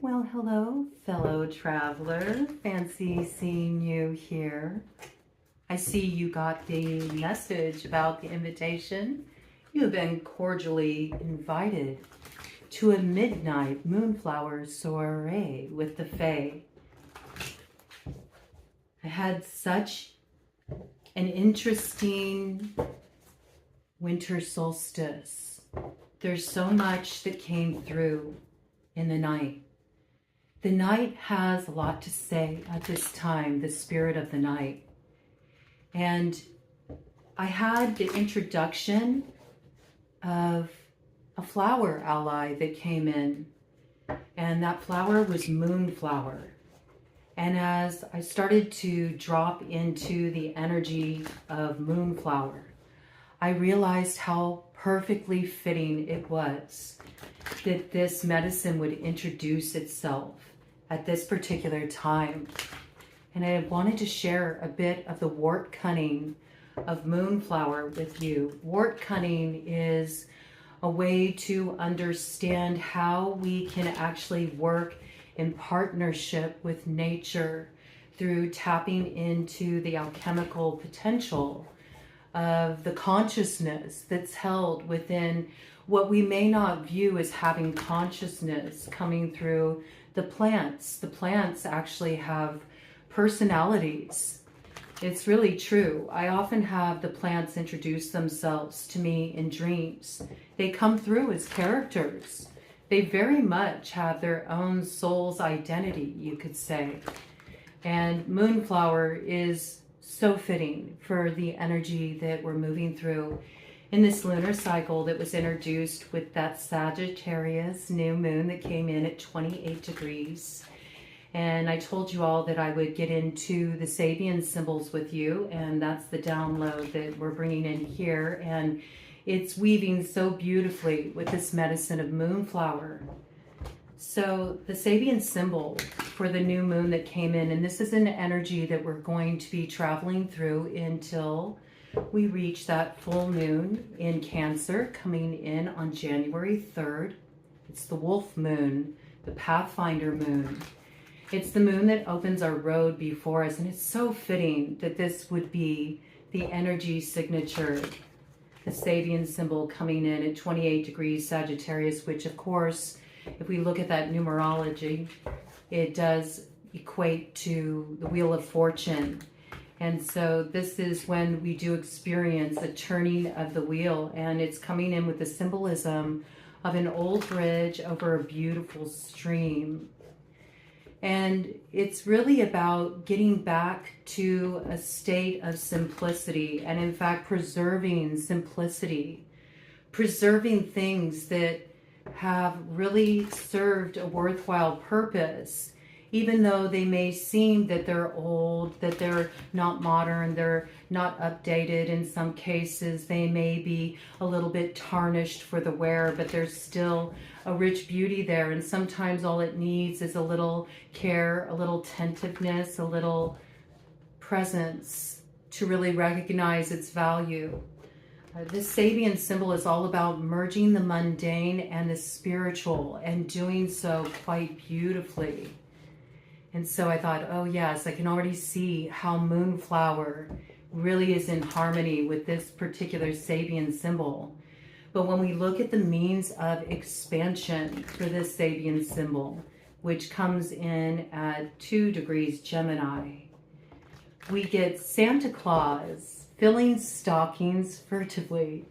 Well, hello, fellow traveler. Fancy seeing you here. I see you got the message about the invitation. You have been cordially invited to a midnight moonflower soiree with the Fae. I had such an interesting winter solstice. There's so much that came through in the night. The night has a lot to say at this time, the spirit of the night. And I had the introduction of a flower ally that came in, and that flower was moonflower. And as I started to drop into the energy of moonflower, I realized how perfectly fitting it was that this medicine would introduce itself at this particular time. And I wanted to share a bit of the wart cunning of moonflower with you. Wart cunning is a way to understand how we can actually work in partnership with nature through tapping into the alchemical potential of the consciousness that's held within what we may not view as having consciousness coming through the plants. The plants actually have personalities. It's really true. I often have the plants introduce themselves to me in dreams. They come through as characters. They very much have their own soul's identity, you could say. And moonflower is so fitting for the energy that we're moving through in this lunar cycle that was introduced with that Sagittarius new moon that came in at 28 degrees. And I told you all that I would get into the Sabian symbols with you, and that's the download that we're bringing in here. And it's weaving so beautifully with this medicine of moonflower. So the Sabian symbol for the new moon that came in, and this is an energy that we're going to be traveling through until we reach that full moon in Cancer coming in on January 3rd. It's the wolf moon, the Pathfinder moon. It's the moon that opens our road before us, and it's so fitting that this would be the energy signature, the Sabian symbol coming in at 28 degrees Sagittarius, which of course, if we look at that numerology, it does equate to the Wheel of Fortune. And so this is when we do experience a turning of the wheel, and it's coming in with the symbolism of an old bridge over a beautiful stream. And it's really about getting back to a state of simplicity, and in fact preserving simplicity, preserving things that have really served a worthwhile purpose, even though they may seem that they're old, that they're not modern, they're not updated. In some cases, they may be a little bit tarnished for the wear, but there's still a rich beauty there. And sometimes all it needs is a little care, a little attentiveness, a little presence to really recognize its value. This Sabian symbol is all about merging the mundane and the spiritual, and doing so quite beautifully. And so I thought, oh yes, I can already see how moonflower really is in harmony with this particular Sabian symbol. But when we look at the means of expansion for this Sabian symbol, which comes in at 2 degrees Gemini, we get Santa Claus filling stockings furtively.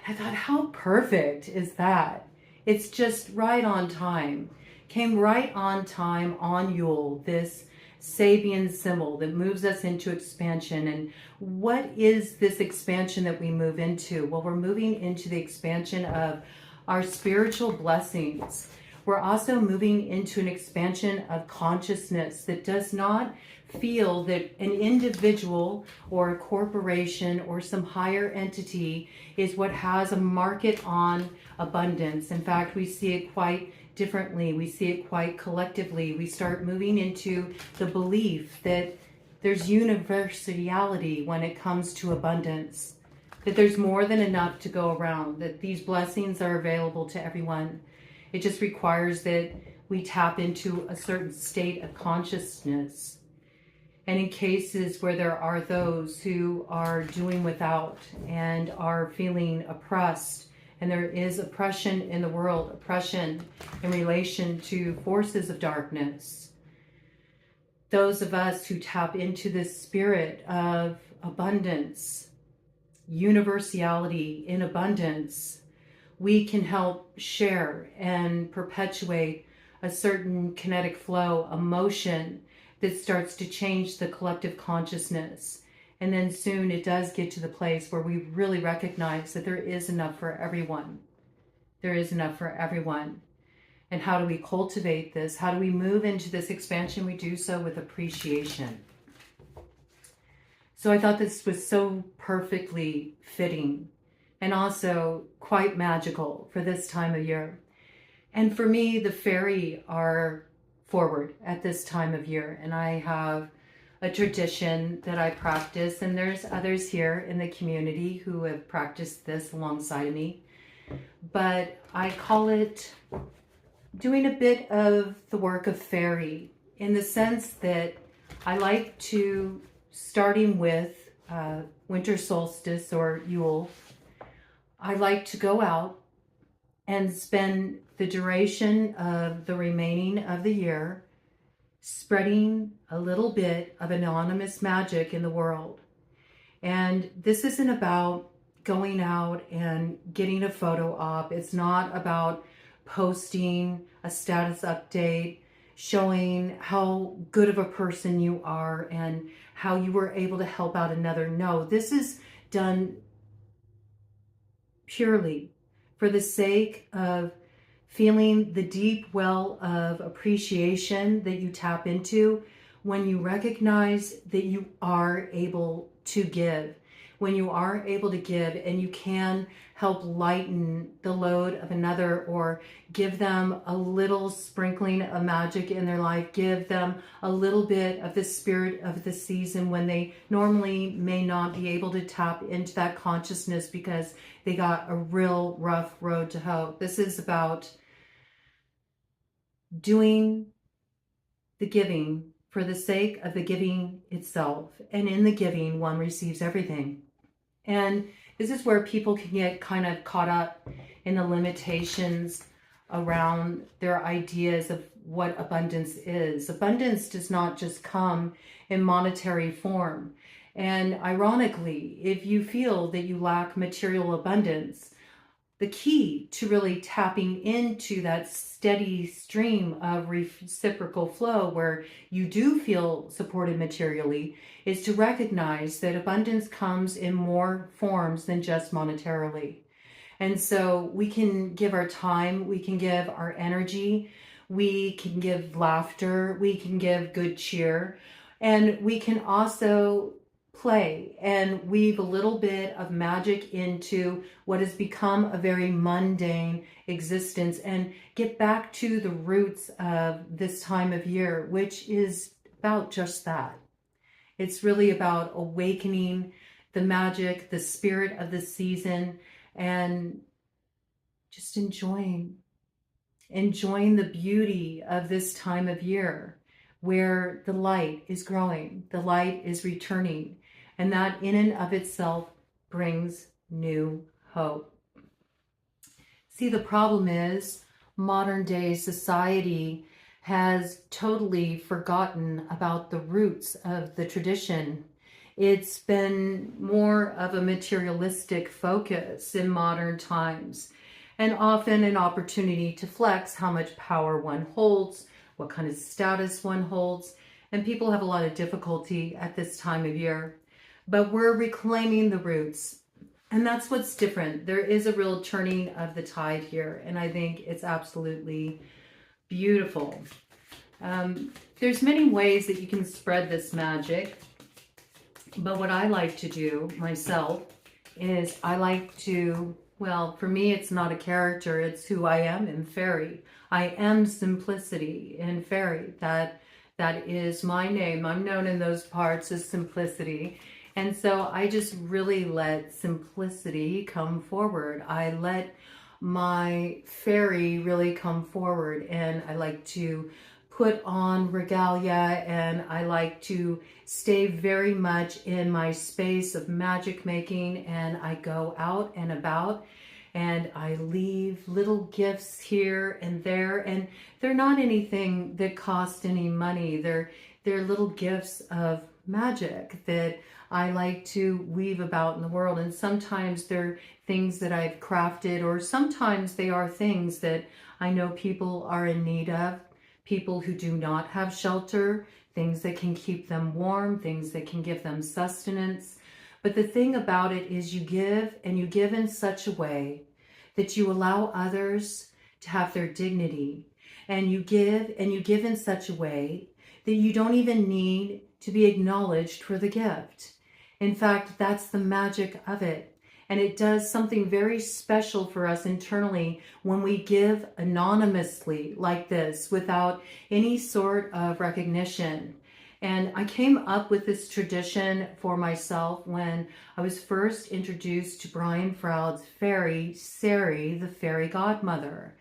And I thought, how perfect is that? It's just right on time. Came right on time on Yule, this Sabian symbol that moves us into expansion. And what is this expansion that we move into? Well, we're moving into the expansion of our spiritual blessings. We're also moving into an expansion of consciousness that does not feel that an individual or a corporation or some higher entity is what has a market on abundance. In fact, we see it quite differently. We see it quite collectively. We start moving into the belief that there's universality when it comes to abundance, that there's more than enough to go around, that these blessings are available to everyone. It just requires that we tap into a certain state of consciousness. And in cases where there are those who are doing without and are feeling oppressed, and there is oppression in the world, oppression in relation to forces of darkness, those of us who tap into this spirit of abundance, universality in abundance, we can help share and perpetuate a certain kinetic flow, emotion that starts to change the collective consciousness. And then soon it does get to the place where we really recognize that there is enough for everyone. There is enough for everyone. And how do we cultivate this? How do we move into this expansion? We do so with appreciation. So I thought this was so perfectly fitting and also quite magical for this time of year. And for me, the Faerie are forward at this time of year. And I have a tradition that I practice, and there's others here in the community who have practiced this alongside of me. But I call it doing a bit of the work of Faerie, in the sense that I like to, starting with winter solstice or Yule, I like to go out and spend the duration of the remaining of the year spreading a little bit of anonymous magic in the world. And this isn't about going out and getting a photo op. It's not about posting a status update, showing how good of a person you are and how you were able to help out another. No, this is done purely for the sake of feeling the deep well of appreciation that you tap into when you recognize that you are able to give. When you are able to give and you can help lighten the load of another, or give them a little sprinkling of magic in their life, give them a little bit of the spirit of the season when they normally may not be able to tap into that consciousness because they got a real rough road to hoe. This is about doing the giving for the sake of the giving itself. And in the giving, one receives everything. And this is where people can get kind of caught up in the limitations around their ideas of what abundance is. Abundance does not just come in monetary form. And ironically, if you feel that you lack material abundance, the key to really tapping into that steady stream of reciprocal flow where you do feel supported materially is to recognize that abundance comes in more forms than just monetarily. And so we can give our time, we can give our energy, we can give laughter, we can give good cheer, and we can also play and weave a little bit of magic into what has become a very mundane existence and get back to the roots of this time of year, which is about just that. It's really about awakening the magic, the spirit of the season, and just enjoying the beauty of this time of year where the light is growing, the light is returning. And that in and of itself brings new hope. See, the problem is modern day society has totally forgotten about the roots of the tradition. It's been more of a materialistic focus in modern times, and often an opportunity to flex how much power one holds, what kind of status one holds, and people have a lot of difficulty at this time of year. But we're reclaiming the roots, and that's what's different. There is a real turning of the tide here, and I think it's absolutely beautiful. There's many ways that you can spread this magic, but what I like to do myself is I like to, well, for me it's not a character, it's who I am in Faerie. I am simplicity in Faerie. That is my name. I'm known in those parts as Simplicity. And so I just really let simplicity come forward. I let my Faerie really come forward, and I like to put on regalia, and I like to stay very much in my space of magic making, and I go out and about and I leave little gifts here and there, and they're not anything that cost any money. They're little gifts of magic that I like to weave about in the world. And sometimes they're things that I've crafted, or sometimes they are things that I know people are in need of, people who do not have shelter, things that can keep them warm, things that can give them sustenance. But the thing about it is you give, and you give in such a way that you allow others to have their dignity. And you give in such a way that you don't even need to be acknowledged for the gift. In fact, that's the magic of it. And it does something very special for us internally when we give anonymously like this, without any sort of recognition. And I came up with this tradition for myself when I was first introduced to Brian Froud's Faerie, Faerie, the fairy godmother.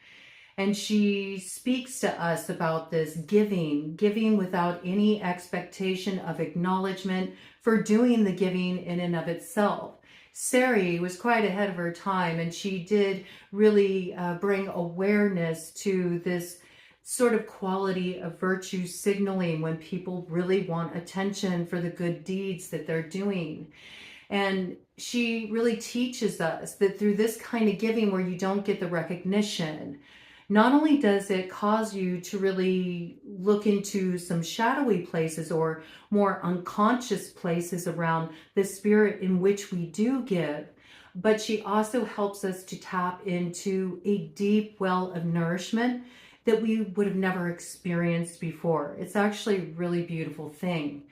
And she speaks to us about this giving without any expectation of acknowledgement for doing the giving in and of itself. Faerie was quite ahead of her time, and she did really bring awareness to this sort of quality of virtue signaling when people really want attention for the good deeds that they're doing. And she really teaches us that through this kind of giving where you don't get the recognition, not only does it cause you to really look into some shadowy places or more unconscious places around the spirit in which we do give, but she also helps us to tap into a deep well of nourishment that we would have never experienced before. It's actually a really beautiful thing.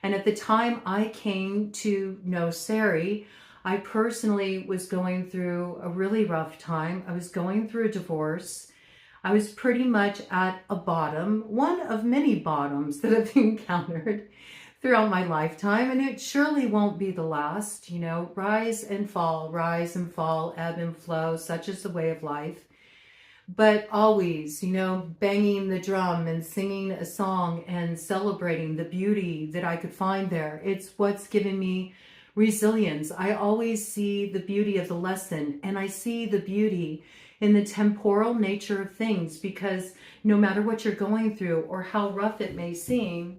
And at the time I came to know Faerie, I personally was going through a really rough time. I was going through a divorce. I was pretty much at a bottom, one of many bottoms that I've encountered throughout my lifetime, and it surely won't be the last. You know, rise and fall, ebb and flow, such is the way of life. But always, you know, banging the drum and singing a song and celebrating the beauty that I could find there. It's what's given me resilience. I always see the beauty of the lesson, and I see the beauty in the temporal nature of things, because no matter what you're going through or how rough it may seem,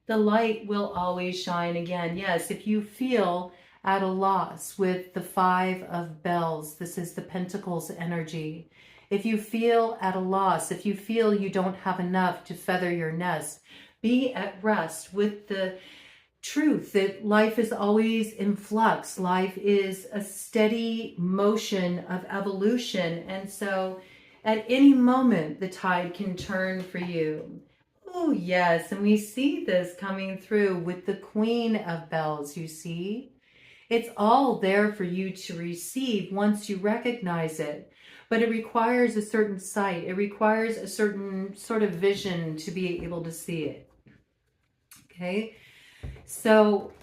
the light will always shine again. Yes, if you feel at a loss with the 5 of bells, this is the Pentacles energy. If you feel at a loss, if you feel you don't have enough to feather your nest, be at rest with the truth that life is always in flux. Life is a steady motion of evolution. And so at any moment, the tide can turn for you. Oh, yes. And we see this coming through with the Queen of Bells, you see. It's all there for you to receive once you recognize it. But it requires a certain sight. It requires a certain sort of vision to be able to see it. Okay? So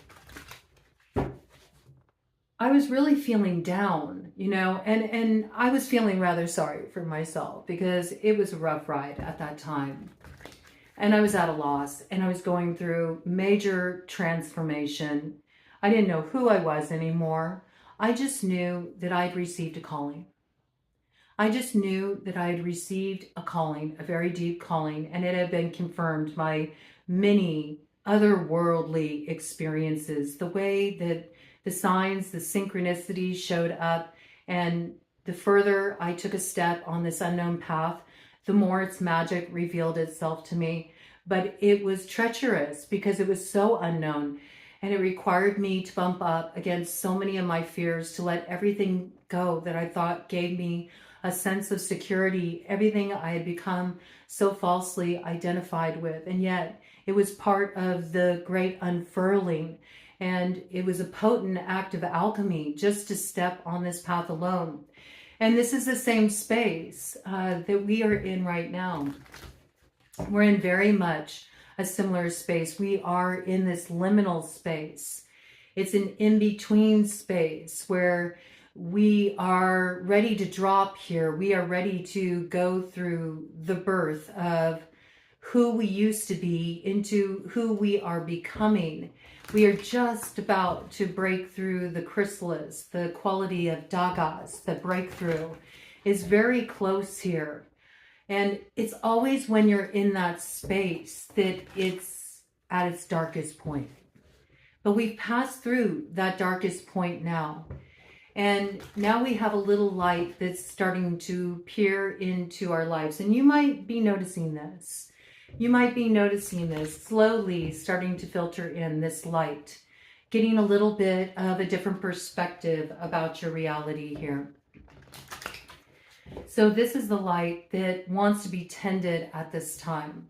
I was really feeling down, you know, and I was feeling rather sorry for myself because it was a rough ride at that time. And I was at a loss, and I was going through major transformation. I didn't know who I was anymore. I just knew that I'd received a calling. I just knew that I had received a calling, a very deep calling, and it had been confirmed by many otherworldly experiences, the way that the signs, the synchronicities showed up. And the further I took a step on this unknown path, the more its magic revealed itself to me. But it was treacherous because it was so unknown, and it required me to bump up against so many of my fears, to let everything go that I thought gave me a sense of security, everything I had become so falsely identified with. And yet it was part of the great unfurling, and it was a potent act of alchemy just to step on this path alone. And this is the same space that we are in right now. We're in very much a similar space. We are in this liminal space. It's an in-between space where we are ready to drop here. We are ready to go through the birth of who we used to be into who we are becoming. We are just about to break through the chrysalis, the quality of dagas. The breakthrough is very close here. And it's always when you're in that space that it's at its darkest point. But we've passed through that darkest point now. And now we have a little light that's starting to peer into our lives. And you might be noticing this. You might be noticing this slowly starting to filter in this light, getting a little bit of a different perspective about your reality here. So this is the light that wants to be tended at this time.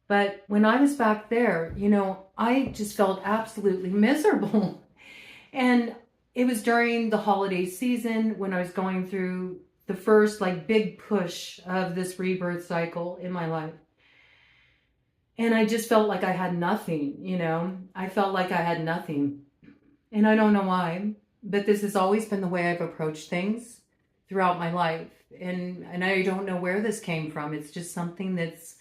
But when I was back there, you know, I just felt absolutely miserable. And it was during the holiday season when I was going through the first like big push of this rebirth cycle in my life. And I just felt like I had nothing, you know, I felt like I had nothing. And I don't know why, but this has always been the way I've approached things throughout my life. And I don't know where this came from. It's just something that's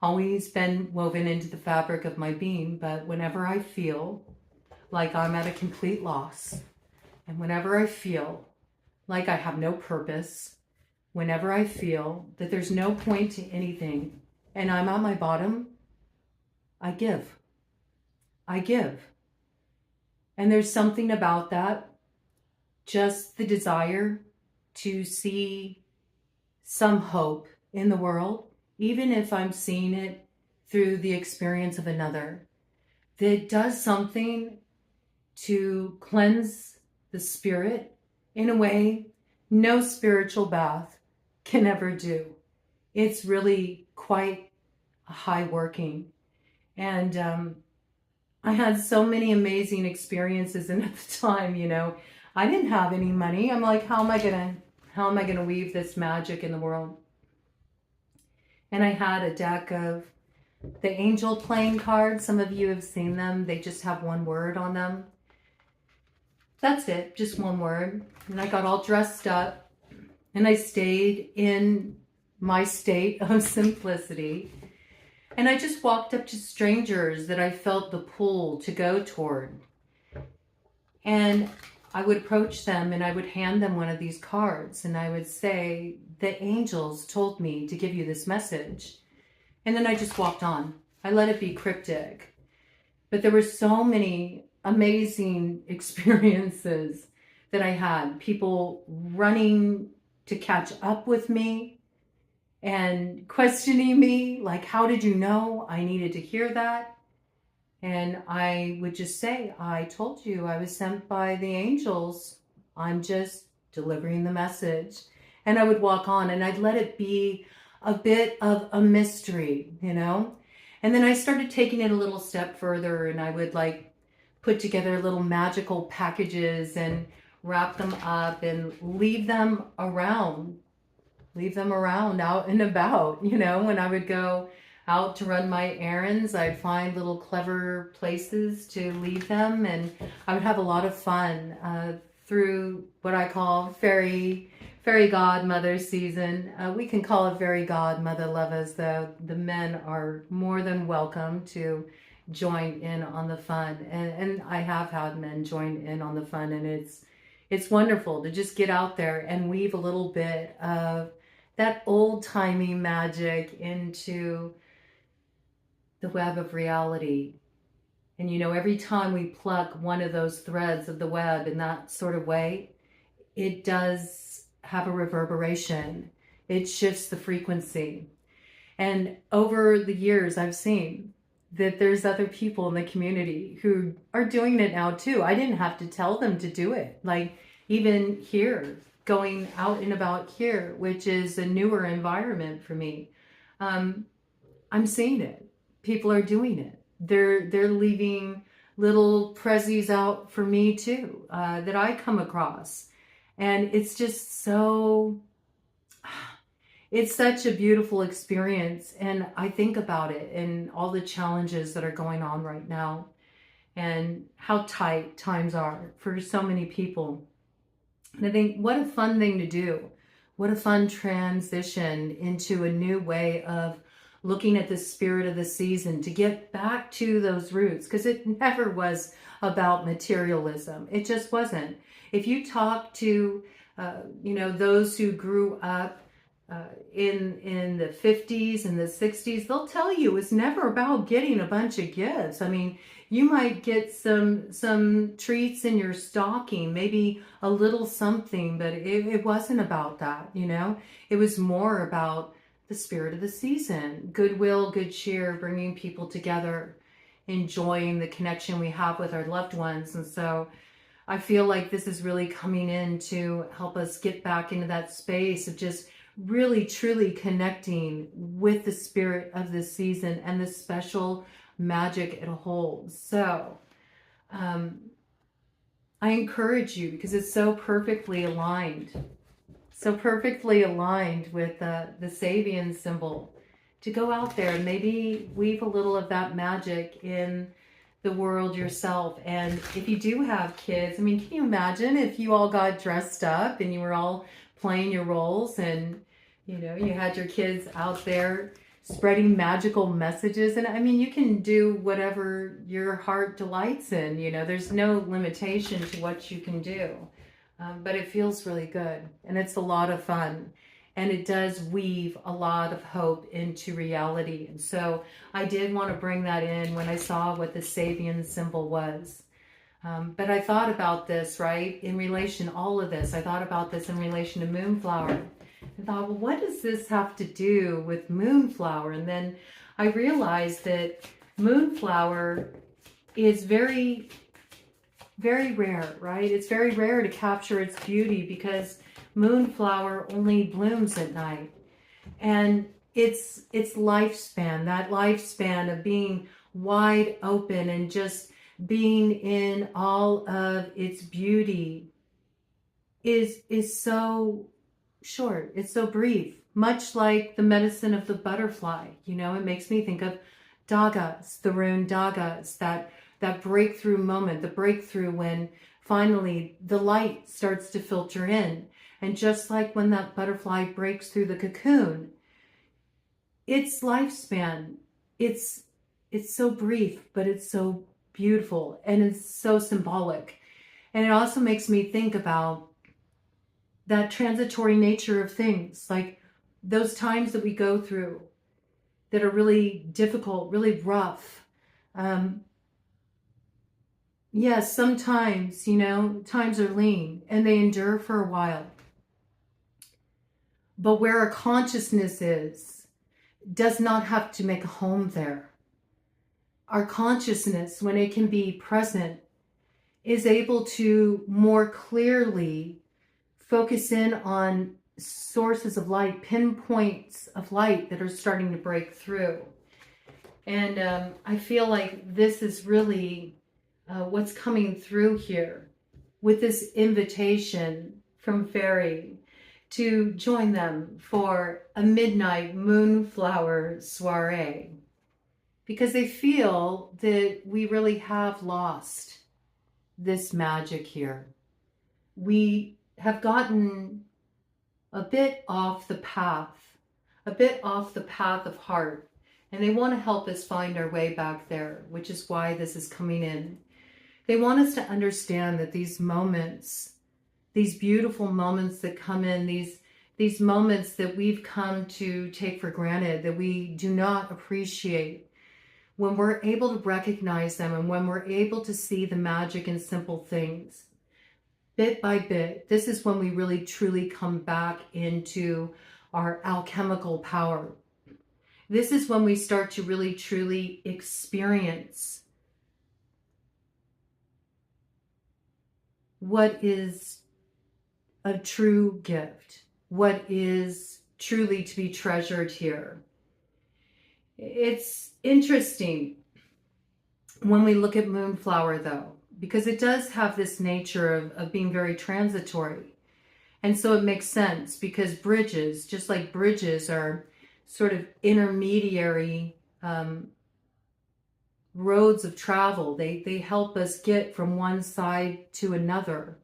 always been woven into the fabric of my being. But whenever I feel like I'm at a complete loss, and whenever I feel like I have no purpose, whenever I feel that there's no point to anything, and I'm at my bottom, I give. I give. And there's something about that, just the desire to see some hope in the world, even if I'm seeing it through the experience of another, that does something to cleanse the spirit in a way no spiritual bath can ever do. It's really quite a high working. And I had so many amazing experiences. And at the time, you know, I didn't have any money. I'm like, how am I gonna weave this magic in the world? And I had a deck of the angel playing cards. Some of you have seen them. They just have one word on them. That's it, just one word. And I got all dressed up and I stayed in my state of simplicity. And I just walked up to strangers that I felt the pull to go toward. And I would approach them and I would hand them one of these cards and I would say, the angels told me to give you this message. And then I just walked on. I let it be cryptic. But there were so many amazing experiences that I had. People running to catch up with me and questioning me, like, how did you know I needed to hear that? And I would just say, I told you, I was sent by the angels. I'm just delivering the message. And I would walk on and I'd let it be a bit of a mystery, you know? And then I started taking it a little step further and I would like put together little magical packages and wrap them up and leave them around out and about, you know? When I would go out to run my errands, I'd find little clever places to leave them, and I would have a lot of fun through what I call fairy godmother season. We can call it fairy godmother lovers, though. The men are more than welcome to join in on the fun, and I have had men join in on the fun, and it's wonderful to just get out there and weave a little bit of that old-timey magic into the web of reality. And you know, every time we pluck one of those threads of the web in that sort of way, it does have a reverberation. It shifts the frequency. And over the years, I've seen that there's other people in the community who are doing it now too. I didn't have to tell them to do it. Like even here, going out and about here, which is a newer environment for me, I'm seeing it. People are doing it. They're leaving little prezzies out for me too, that I come across. And it's just so, it's such a beautiful experience. And I think about it and all the challenges that are going on right now and how tight times are for so many people. And I think, what a fun thing to do. What a fun transition into a new way of looking at the spirit of the season, to get back to those roots, because it never was about materialism. It just wasn't. If you talk to, those who grew up in the 50s and the 60s, they'll tell you it's never about getting a bunch of gifts. I mean, you might get some treats in your stocking, maybe a little something, but it wasn't about that, It was more about the spirit of the season, goodwill, good cheer, bringing people together, enjoying the connection we have with our loved ones. And so I feel like this is really coming in to help us get back into that space of just really truly connecting with the spirit of the season and the special magic it holds. So I encourage you, because it's so perfectly aligned with the Sabian symbol, to go out there and maybe weave a little of that magic in the world yourself. And if you do have kids, I mean, can you imagine if you all got dressed up and you were all playing your roles, and you had your kids out there spreading magical messages? And I mean, you can do whatever your heart delights in, there's no limitation to what you can do. But it feels really good, and it's a lot of fun, and it does weave a lot of hope into reality. And so I did want to bring that in when I saw what the Sabian symbol was. But I thought about this, right, in relation, all of this, I thought about this in relation to moonflower. I thought, well, what does this have to do with moonflower? And then I realized that moonflower is very, very rare, right? It's very rare to capture its beauty, because moonflower only blooms at night. And its lifespan, that lifespan of being wide open and just being in all of its beauty is so short. It's so brief, much like the medicine of the butterfly. It makes me think of dagas, the rune dagas, that breakthrough moment, the breakthrough when finally the light starts to filter in. And just like when that butterfly breaks through the cocoon, its lifespan, it's so brief, but it's so beautiful, and it's so symbolic. And it also makes me think about that transitory nature of things, like those times that we go through that are really difficult, really rough. Yes, sometimes, times are lean and they endure for a while. But where our consciousness is, does not have to make a home there. Our consciousness, when it can be present, is able to more clearly focus in on sources of light, pinpoints of light that are starting to break through. And I feel like this is really what's coming through here with this invitation from Faerie to join them for a midnight moonflower soiree, because they feel that we really have lost this magic here. We have gotten a bit off the path of heart, and they want to help us find our way back there, which is why this is coming in. They want us to understand that these moments, these beautiful moments that come in, these moments that we've come to take for granted, that we do not appreciate, when we're able to recognize them and when we're able to see the magic in simple things, bit by bit, this is when we really truly come back into our alchemical power. This is when we start to really truly experience what is a true gift, what is truly to be treasured here. It's interesting when we look at moonflower, though, because it does have this nature of being very transitory. And so it makes sense, because bridges, just like bridges are sort of intermediary roads of travel, they help us get from one side to another.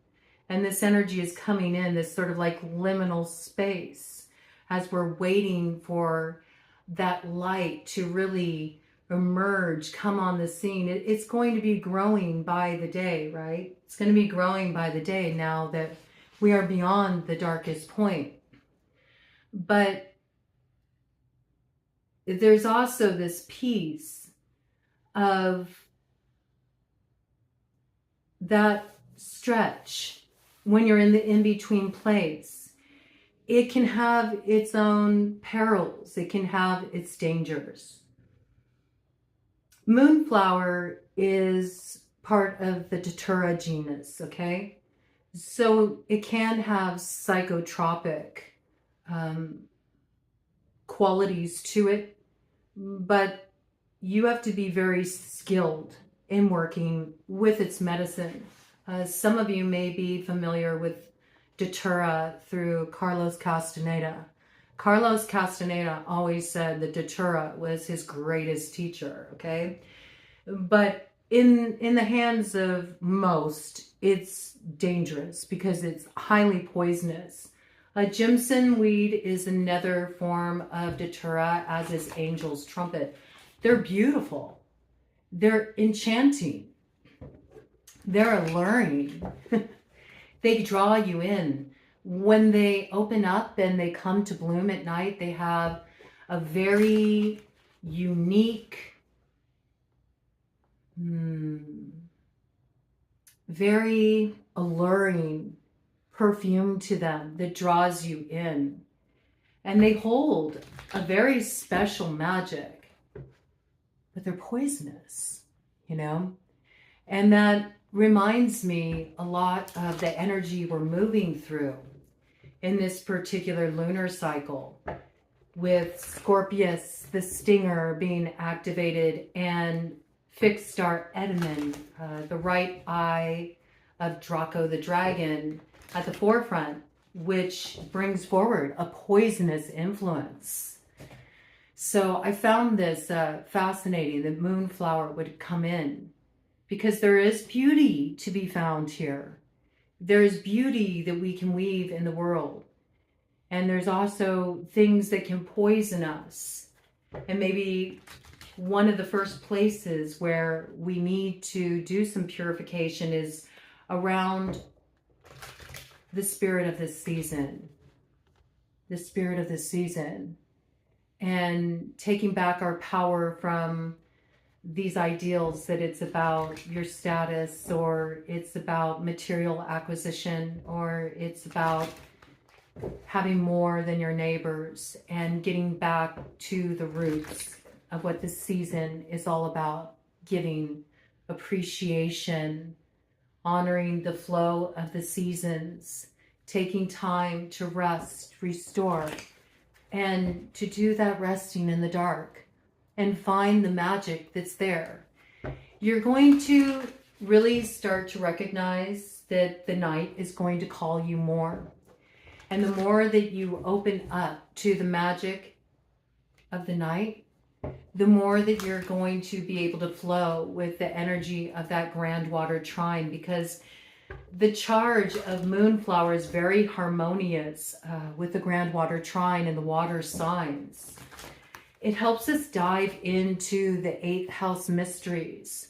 And this energy is coming in, this sort of like liminal space, as we're waiting for that light to really emerge, come on the scene. It's going to be growing by the day, right? It's going to be growing by the day now that we are beyond the darkest point. But there's also this piece of that stretch when you're in the in-between place. It can have its own perils. It can have its dangers. Moonflower is part of the Datura genus, okay? So it can have psychotropic qualities to it, but you have to be very skilled in working with its medicine. Some of you may be familiar with Datura through Carlos Castaneda. Carlos Castaneda always said that Datura was his greatest teacher, okay? But in the hands of most, it's dangerous because it's highly poisonous. Jimson weed is another form of Datura, as is angel's trumpet. They're beautiful. They're enchanting. They're alluring. They draw you in. When they open up and they come to bloom at night, they have a very unique, very alluring perfume to them that draws you in. And they hold a very special magic, but they're poisonous, you know? And that reminds me a lot of the energy we're moving through in this particular lunar cycle, with Scorpius, the stinger, being activated, and fixed star Edaman, the right eye of Draco the dragon, at the forefront, which brings forward a poisonous influence. So I found this fascinating that Moonflower would come in, because there is beauty to be found here. There's beauty that we can weave in the world. And there's also things that can poison us. And maybe one of the first places where we need to do some purification is around the spirit of this season. The spirit of this season. And taking back our power from these ideals that it's about your status, or it's about material acquisition, or it's about having more than your neighbors, and getting back to the roots of what this season is all about: giving, appreciation, honoring the flow of the seasons, taking time to rest, restore, and to do that resting in the dark and find the magic that's there. You're going to really start to recognize that the night is going to call you more. And the more that you open up to the magic of the night, the more that you're going to be able to flow with the energy of that grand water trine, because the charge of Moonflower is very harmonious with the grand water trine and the water signs. It helps us dive into the 8th house mysteries.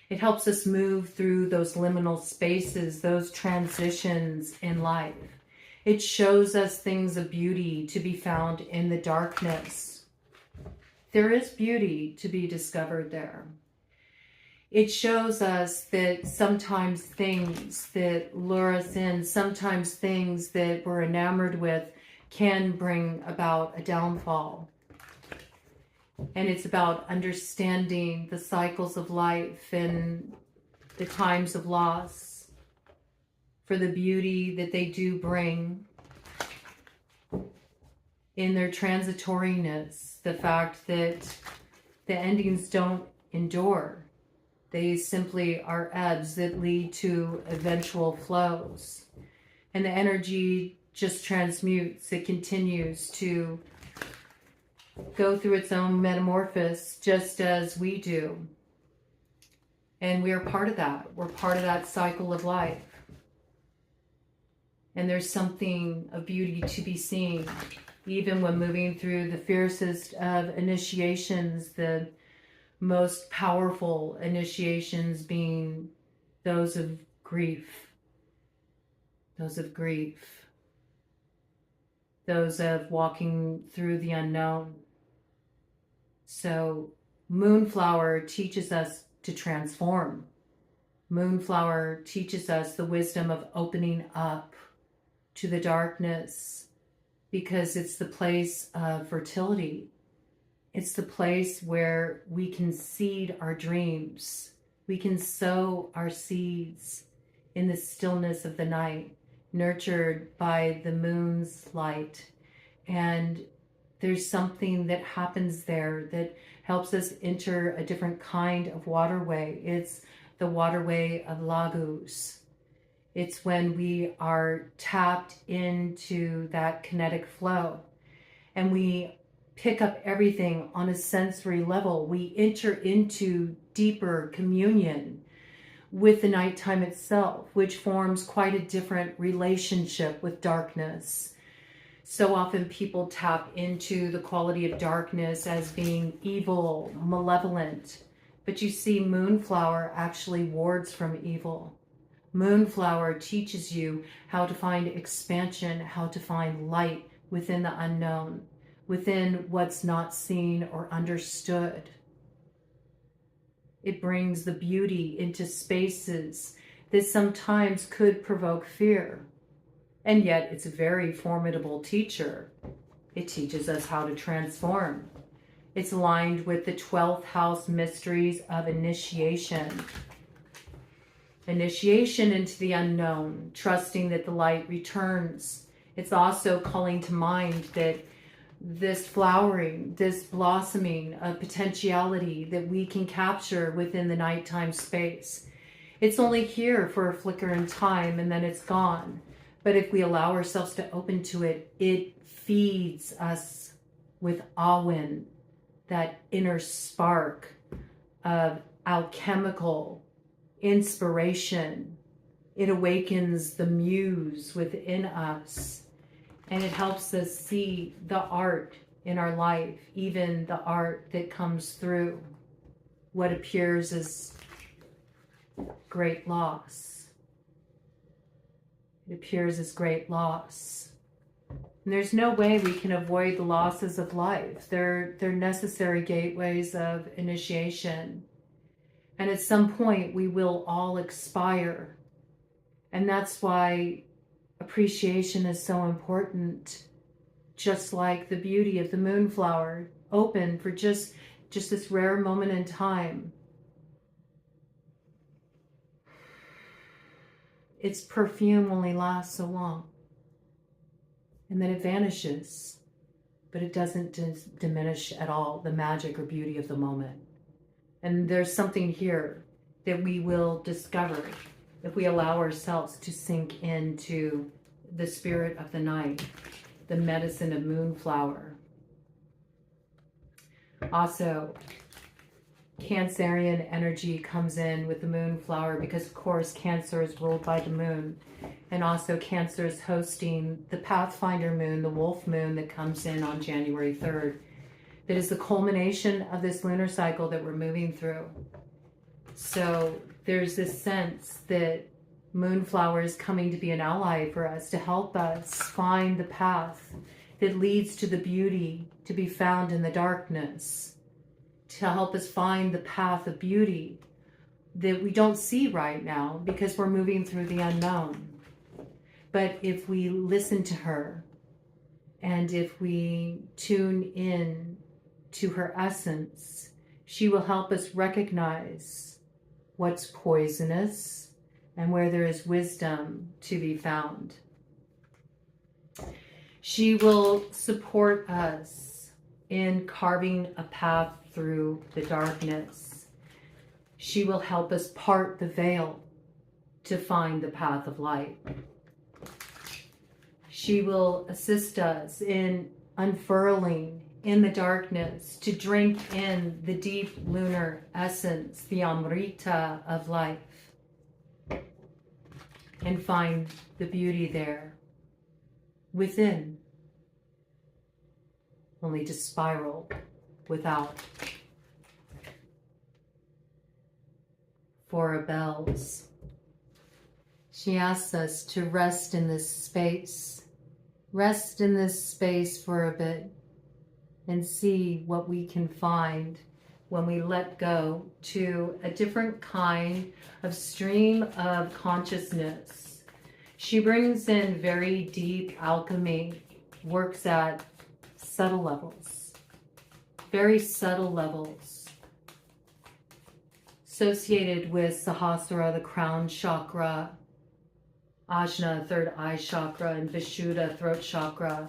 It helps us move through those liminal spaces, those transitions in life. It shows us things of beauty to be found in the darkness. There is beauty to be discovered there. It shows us that sometimes things that lure us in, sometimes things that we're enamored with, can bring about a downfall. And it's about understanding the cycles of life and the times of loss for the beauty that they do bring in their transitoriness. The fact that the endings don't endure. They simply are ebbs that lead to eventual flows. And the energy just transmutes. It continues to go through its own metamorphosis, just as we do. And we are part of that. We're part of that cycle of life. And there's something of beauty to be seen, even when moving through the fiercest of initiations, the most powerful initiations being those of grief, those of grief, those of walking through the unknown. So moonflower teaches us to transform. Moonflower teaches us the wisdom of opening up to the darkness, because it's the place of fertility. It's the place where we can seed our dreams. We can sow our seeds in the stillness of the night, nurtured by the moon's light. And there's something that happens there that helps us enter a different kind of waterway. It's the waterway of Lagos. It's when we are tapped into that kinetic flow and we pick up everything on a sensory level. We enter into deeper communion with the nighttime itself, which forms quite a different relationship with darkness. So often people tap into the quality of darkness as being evil, malevolent, but you see Moonflower actually wards from evil. Moonflower teaches you how to find expansion, how to find light within the unknown, within what's not seen or understood. It brings the beauty into spaces that sometimes could provoke fear. And yet it's a very formidable teacher. It teaches us how to transform. It's aligned with the 12th house mysteries of initiation. Initiation into the unknown, trusting that the light returns. It's also calling to mind that this flowering, this blossoming of potentiality that we can capture within the nighttime space. It's only here for a flicker in time and then it's gone. But if we allow ourselves to open to it, it feeds us with Awen, that inner spark of alchemical inspiration. It awakens the muse within us, and it helps us see the art in our life, even the art that comes through what appears as great loss. It appears as great loss. And there's no way we can avoid the losses of life. They're necessary gateways of initiation. And at some point, we will all expire. And that's why appreciation is so important. Just like the beauty of the moonflower, open for just this rare moment in time. Its perfume only lasts so long. And then it vanishes. But it doesn't diminish at all the magic or beauty of the moment. And there's something here that we will discover if we allow ourselves to sink into the spirit of the night, the medicine of moonflower. Also, Cancerian energy comes in with the moonflower because, of course, Cancer is ruled by the moon. And also Cancer is hosting the Pathfinder moon, the wolf moon that comes in on January 3rd. That is the culmination of this lunar cycle that we're moving through. So there's this sense that Moonflower is coming to be an ally for us, to help us find the path that leads to the beauty to be found in the darkness, to help us find the path of beauty that we don't see right now because we're moving through the unknown. But if we listen to her and if we tune in to her essence, she will help us recognize what's poisonous and where there is wisdom to be found. She will support us in carving a path through the darkness. She will help us part the veil to find the path of light. She will assist us in unfurling in the darkness to drink in the deep lunar essence, the Amrita of life, and find the beauty there within, only to spiral without. For bells. She asks us to rest in this space. Rest in this space for a bit and see what we can find when we let go to a different kind of stream of consciousness. She brings in very deep alchemy, works at subtle levels, very subtle levels, associated with Sahasrara, the crown chakra, Ajna, third eye chakra, and Vishuddha, throat chakra.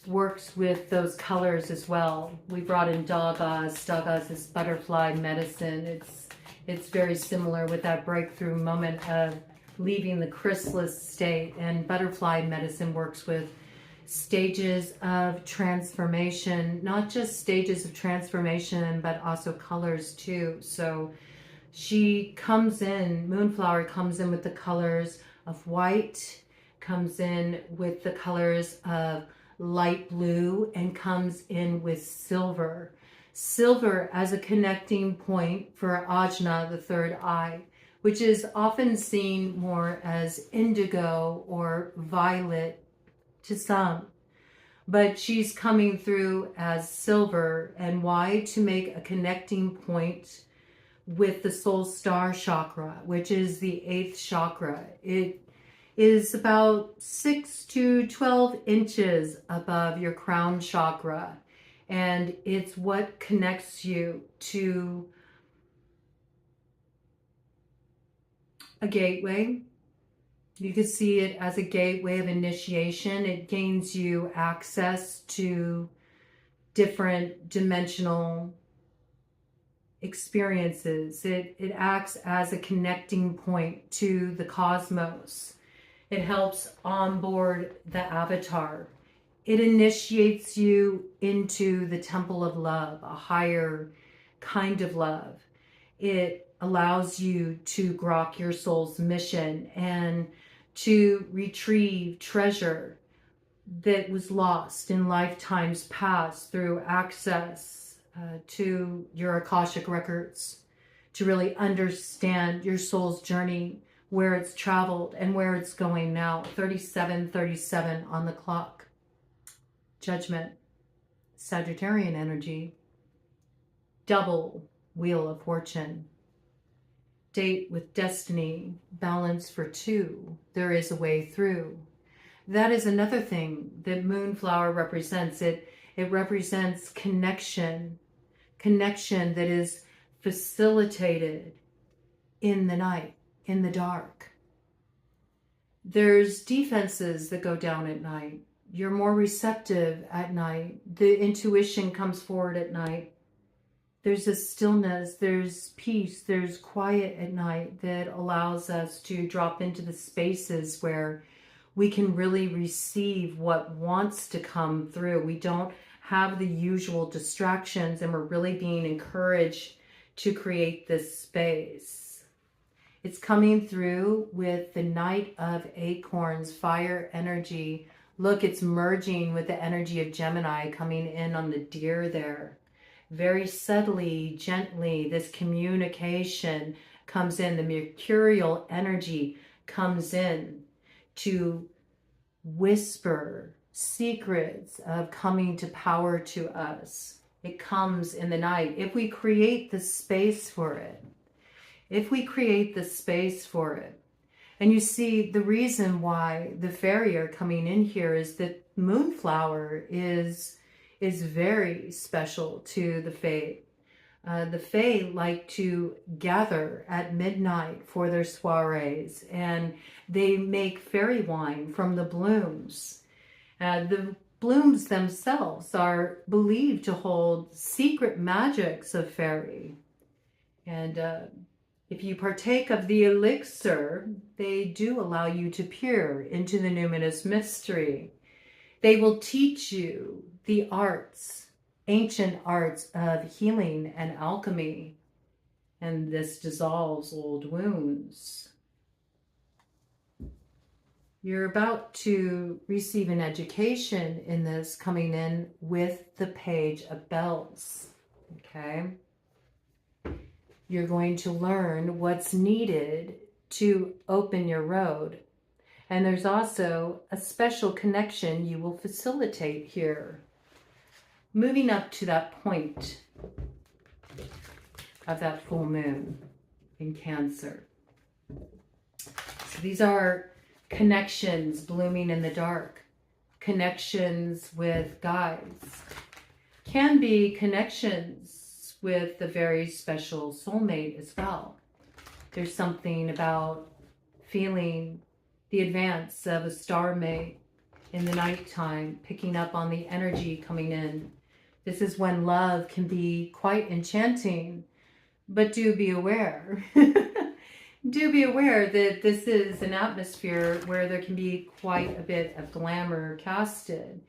Works with those colors as well. We brought in Dagas. Dagas is butterfly medicine. It's very similar with that breakthrough moment of leaving the chrysalis state. And butterfly medicine works with stages of transformation, not just stages of transformation, but also colors too. So she comes in, Moonflower comes in with the colors of white, comes in with the colors of light blue, and comes in with silver. Silver as a connecting point for Ajna, the third eye, which is often seen more as indigo or violet to some. But she's coming through as silver. And why? To make a connecting point with the soul star chakra, which is the 8th chakra. It is about 6 to 12 inches above your crown chakra. And it's what connects you to a gateway. You can see it as a gateway of initiation. It gains you access to different dimensional experiences. It acts as a connecting point to the cosmos. It helps onboard the avatar. It initiates you into the temple of love, a higher kind of love. It allows you to grok your soul's mission and to retrieve treasure that was lost in lifetimes past through access to your Akashic records, to really understand your soul's journey, where it's traveled and where it's going now. 3737 on the clock. Judgment, Sagittarian energy, double wheel of fortune. Date with destiny, balance for two, there is a way through. That is another thing that Moonflower represents. It represents connection that is facilitated in the night, in the dark. There's defenses that go down at night. You're more receptive at night. The intuition comes forward at night. There's a stillness, there's peace, there's quiet at night that allows us to drop into the spaces where we can really receive what wants to come through. We don't have the usual distractions, and we're really being encouraged to create this space. It's coming through with the Knight of Acorns, fire energy. Look, it's merging with the energy of Gemini coming in on the deer there. Very subtly, gently, this communication comes in. The mercurial energy comes in to whisper secrets of coming to power to us. It comes in the night. If we create the space for it, and you see, the reason why the Faerie are coming in here is that Moonflower is very special to the Fae. The Fae like to gather at midnight for their soirees, and they make fairy wine from the blooms. The blooms themselves are believed to hold secret magics of Faerie. And if you partake of the elixir, they do allow you to peer into the numinous mystery. They will teach you the arts, ancient arts of healing and alchemy, and this dissolves old wounds. You're about to receive an education in this, coming in with the Page of Bells, okay? You're going to learn what's needed to open your road. And there's also a special connection you will facilitate here. Moving up to that point of that full moon in Cancer. So these are connections blooming in the dark, connections with guides, can be connections with a very special soulmate as well. There's something about feeling the advance of a star mate in the nighttime, picking up on the energy coming in. This is when love can be quite enchanting, but do be aware. Do be aware that this is an atmosphere where there can be quite a bit of glamour casted.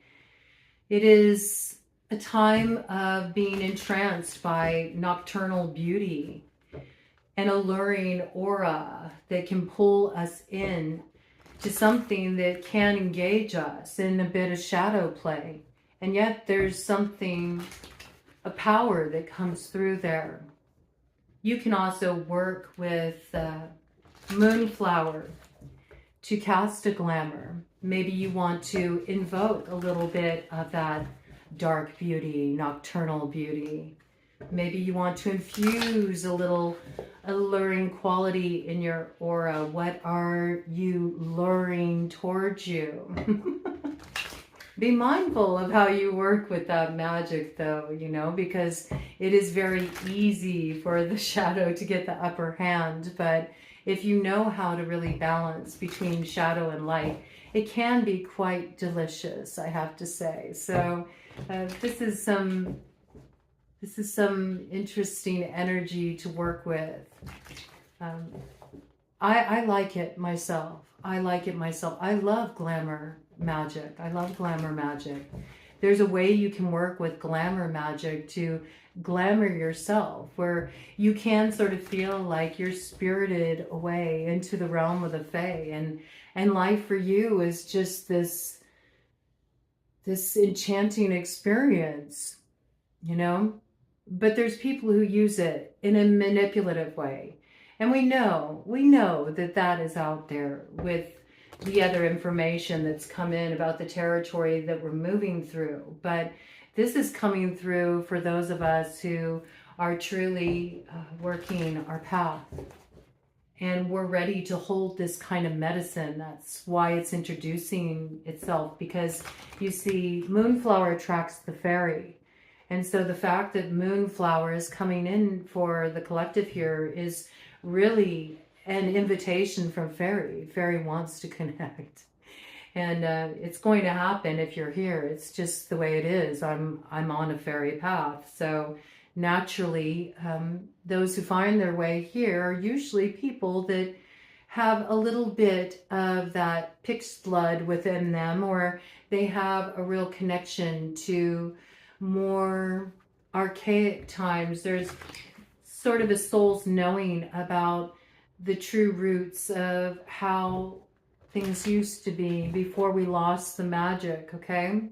It is a time of being entranced by nocturnal beauty, an alluring aura that can pull us in to something that can engage us in a bit of shadow play. And yet there's something, a power that comes through there. You can also work with moonflower to cast a glamour. Maybe you want to invoke a little bit of that dark beauty, nocturnal beauty. Maybe you want to infuse a little alluring quality in your aura. What are you luring towards you? Be mindful of how you work with that magic though, you know, because it is very easy for the shadow to get the upper hand. But if you know how to really balance between shadow and light, it can be quite delicious, I have to say. So this is some interesting energy to work with. I like it myself. I like it myself. I love glamour magic. I love glamour magic. There's a way you can work with glamour magic to glamour yourself, where you can sort of feel like you're spirited away into the realm of the Fae, and life for you is just this enchanting experience, you know? But there's people who use it in a manipulative way. And we know that that is out there with the other information that's come in about the territory that we're moving through. But this is coming through for those of us who are truly working our path. And we're ready to hold this kind of medicine. That's why it's introducing itself. Because you see, moonflower attracts the fairy. And so the fact that moonflower is coming in for the collective here is really an invitation from Faerie. Faerie wants to connect. And it's going to happen if you're here. It's just the way it is. I'm on a fairy path. So naturally, those who find their way here are usually people that have a little bit of that pixed blood within them, or they have a real connection to more archaic times. There's sort of a soul's knowing about the true roots of how things used to be before we lost the magic, okay?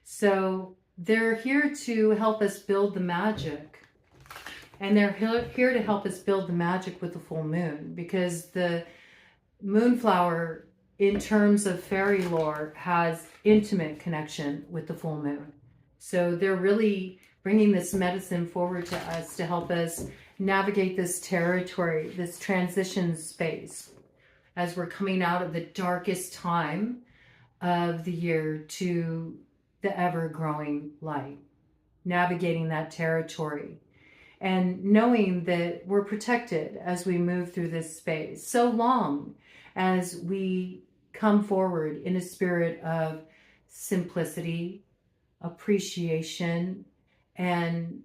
So they're here to help us build the magic. And they're here to help us build the magic with the full moon, because the moonflower, in terms of fairy lore, has intimate connection with the full moon. So they're really bringing this medicine forward to us to help us navigate this territory, this transition space, as we're coming out of the darkest time of the year to the ever-growing light, navigating that territory and knowing that we're protected as we move through this space, so long as we come forward in a spirit of simplicity, appreciation, and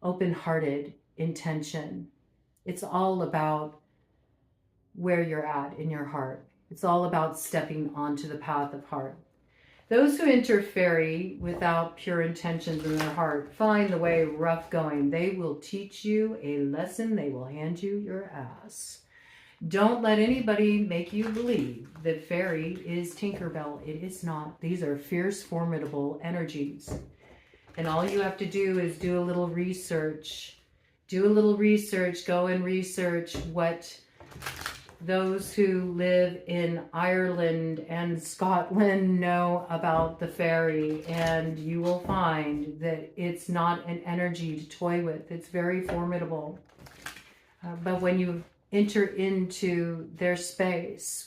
open-hearted intention. It's all about where you're at in your heart. It's all about stepping onto the path of heart. Those who enter Faerie without pure intentions in their heart find the way rough going. They will teach you a lesson. They will hand you your ass. Don't let anybody make you believe that Faerie is Tinkerbell. It is not. These are fierce, formidable energies. And all you have to do is do a little research. Do a little research. Go and research what those who live in Ireland and Scotland know about the Faerie, and you will find that it's not an energy to toy with. It's very formidable. But when you enter into their space,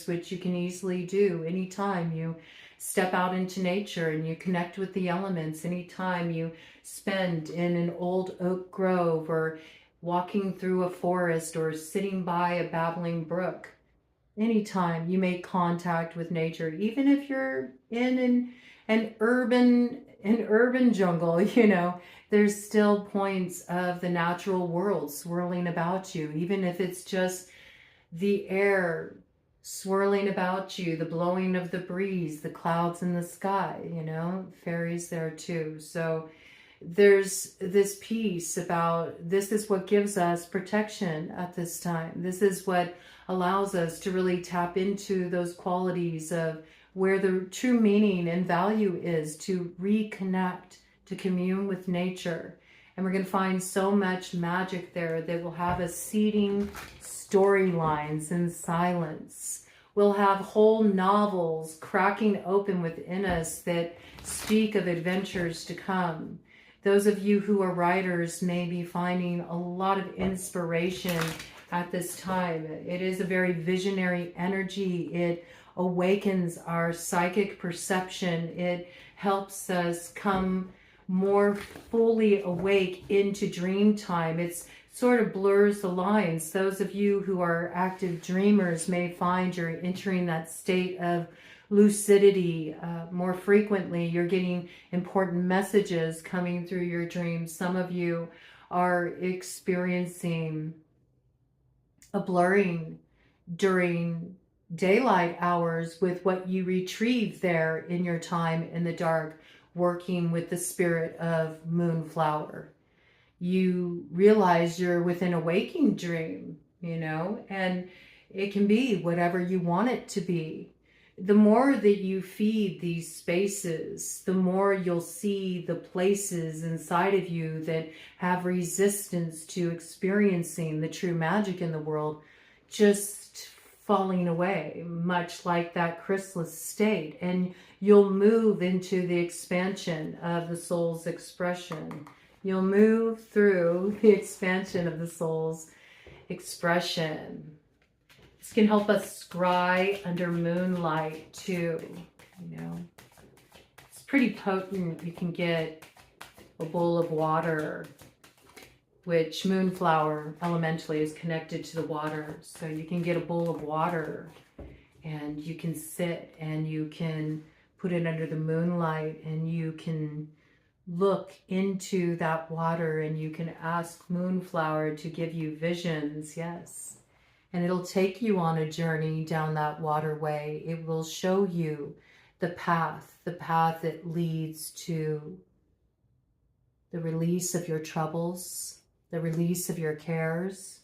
which you can easily do anytime you step out into nature and you connect with the elements, anytime you spend in an old oak grove or walking through a forest or sitting by a babbling brook, anytime you make contact with nature, even if you're in an urban jungle, you know, there's still points of the natural world swirling about you, even if it's just the air swirling about you, the blowing of the breeze, the clouds in the sky, you know, fairies there too. So there's this piece about this is what gives us protection at this time. This is what allows us to really tap into those qualities of where the true meaning and value is, to reconnect, to commune with nature. And we're going to find so much magic there that will have us seeding storylines in silence. We'll have whole novels cracking open within us that speak of adventures to come. Those of you who are writers may be finding a lot of inspiration at this time. It is a very visionary energy. It awakens our psychic perception. It helps us come more fully awake into dream time. It's sort of blurs the lines. Those of you who are active dreamers may find you're entering that state of lucidity more frequently. You're getting important messages coming through your dreams. Some of you are experiencing a blurring during daylight hours with what you retrieve there in your time in the dark, working with the spirit of moonflower. You realize you're within a waking dream, you know, and it can be whatever you want it to be. The more that you feed these spaces, the more you'll see the places inside of you that have resistance to experiencing the true magic in the world just falling away, much like that chrysalis state. And you'll move into the expansion of the soul's expression. You'll move through the expansion of the soul's expression. This can help us scry under moonlight too, you know. It's pretty potent. You can get a bowl of water, which moonflower elementally is connected to the water. So you can get a bowl of water and you can sit and you can put it under the moonlight and you can look into that water and you can ask moonflower to give you visions, yes. And it'll take you on a journey down that waterway. It will show you the path that leads to the release of your troubles, the release of your cares.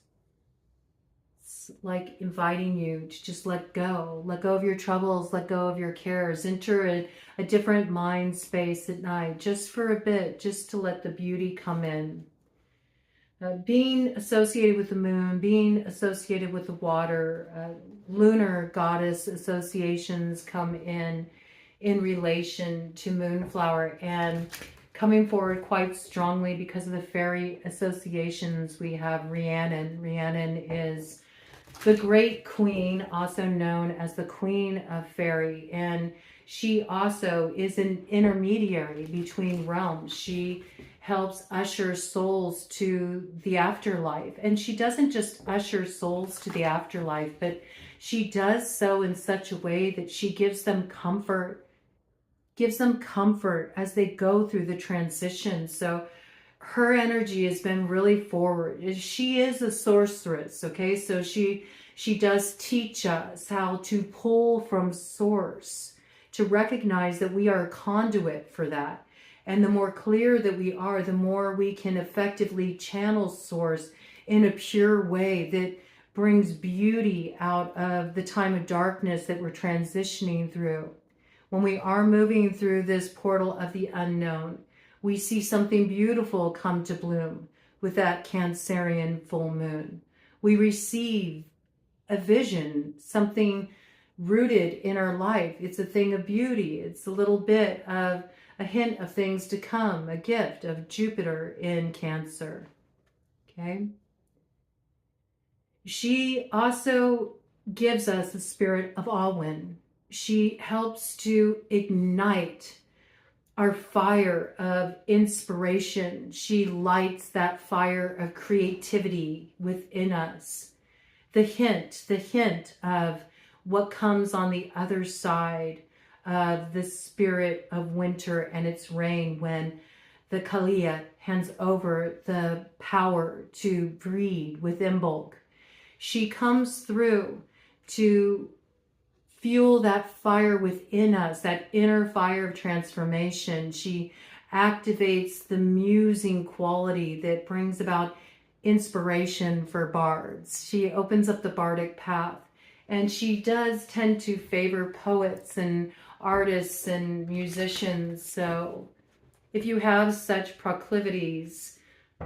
It's like inviting you to just let go of your troubles, let go of your cares, enter a different mind space at night, just for a bit, just to let the beauty come in. Being associated with the moon, being associated with the water, lunar goddess associations come in relation to moonflower, and coming forward quite strongly because of the fairy associations, we have Rhiannon. Rhiannon is the great queen, also known as the Queen of Faerie, and she also is an intermediary between realms. She helps usher souls to the afterlife. And she doesn't just usher souls to the afterlife, but she does so in such a way that she gives them comfort as they go through the transition. So her energy has been really forward. She is a sorceress, okay? So she does teach us how to pull from source, to recognize that we are a conduit for that. And the more clear that we are, the more we can effectively channel source in a pure way that brings beauty out of the time of darkness that we're transitioning through. When we are moving through this portal of the unknown, we see something beautiful come to bloom with that Cancerian full moon. We receive a vision, something rooted in our life. It's a thing of beauty. It's a little bit of a hint of things to come, a gift of Jupiter in Cancer. Okay. She also gives us the spirit of Alwyn. She helps to ignite our fire of inspiration. She lights that fire of creativity within us. The hint of what comes on the other side of the spirit of winter and its reign, when the Kaliya hands over the power to breed with Imbolc. She comes through to fuel that fire within us, that inner fire of transformation. She activates the musing quality that brings about inspiration for bards. She opens up the bardic path, and she does tend to favor poets and artists and musicians. So if you have such proclivities,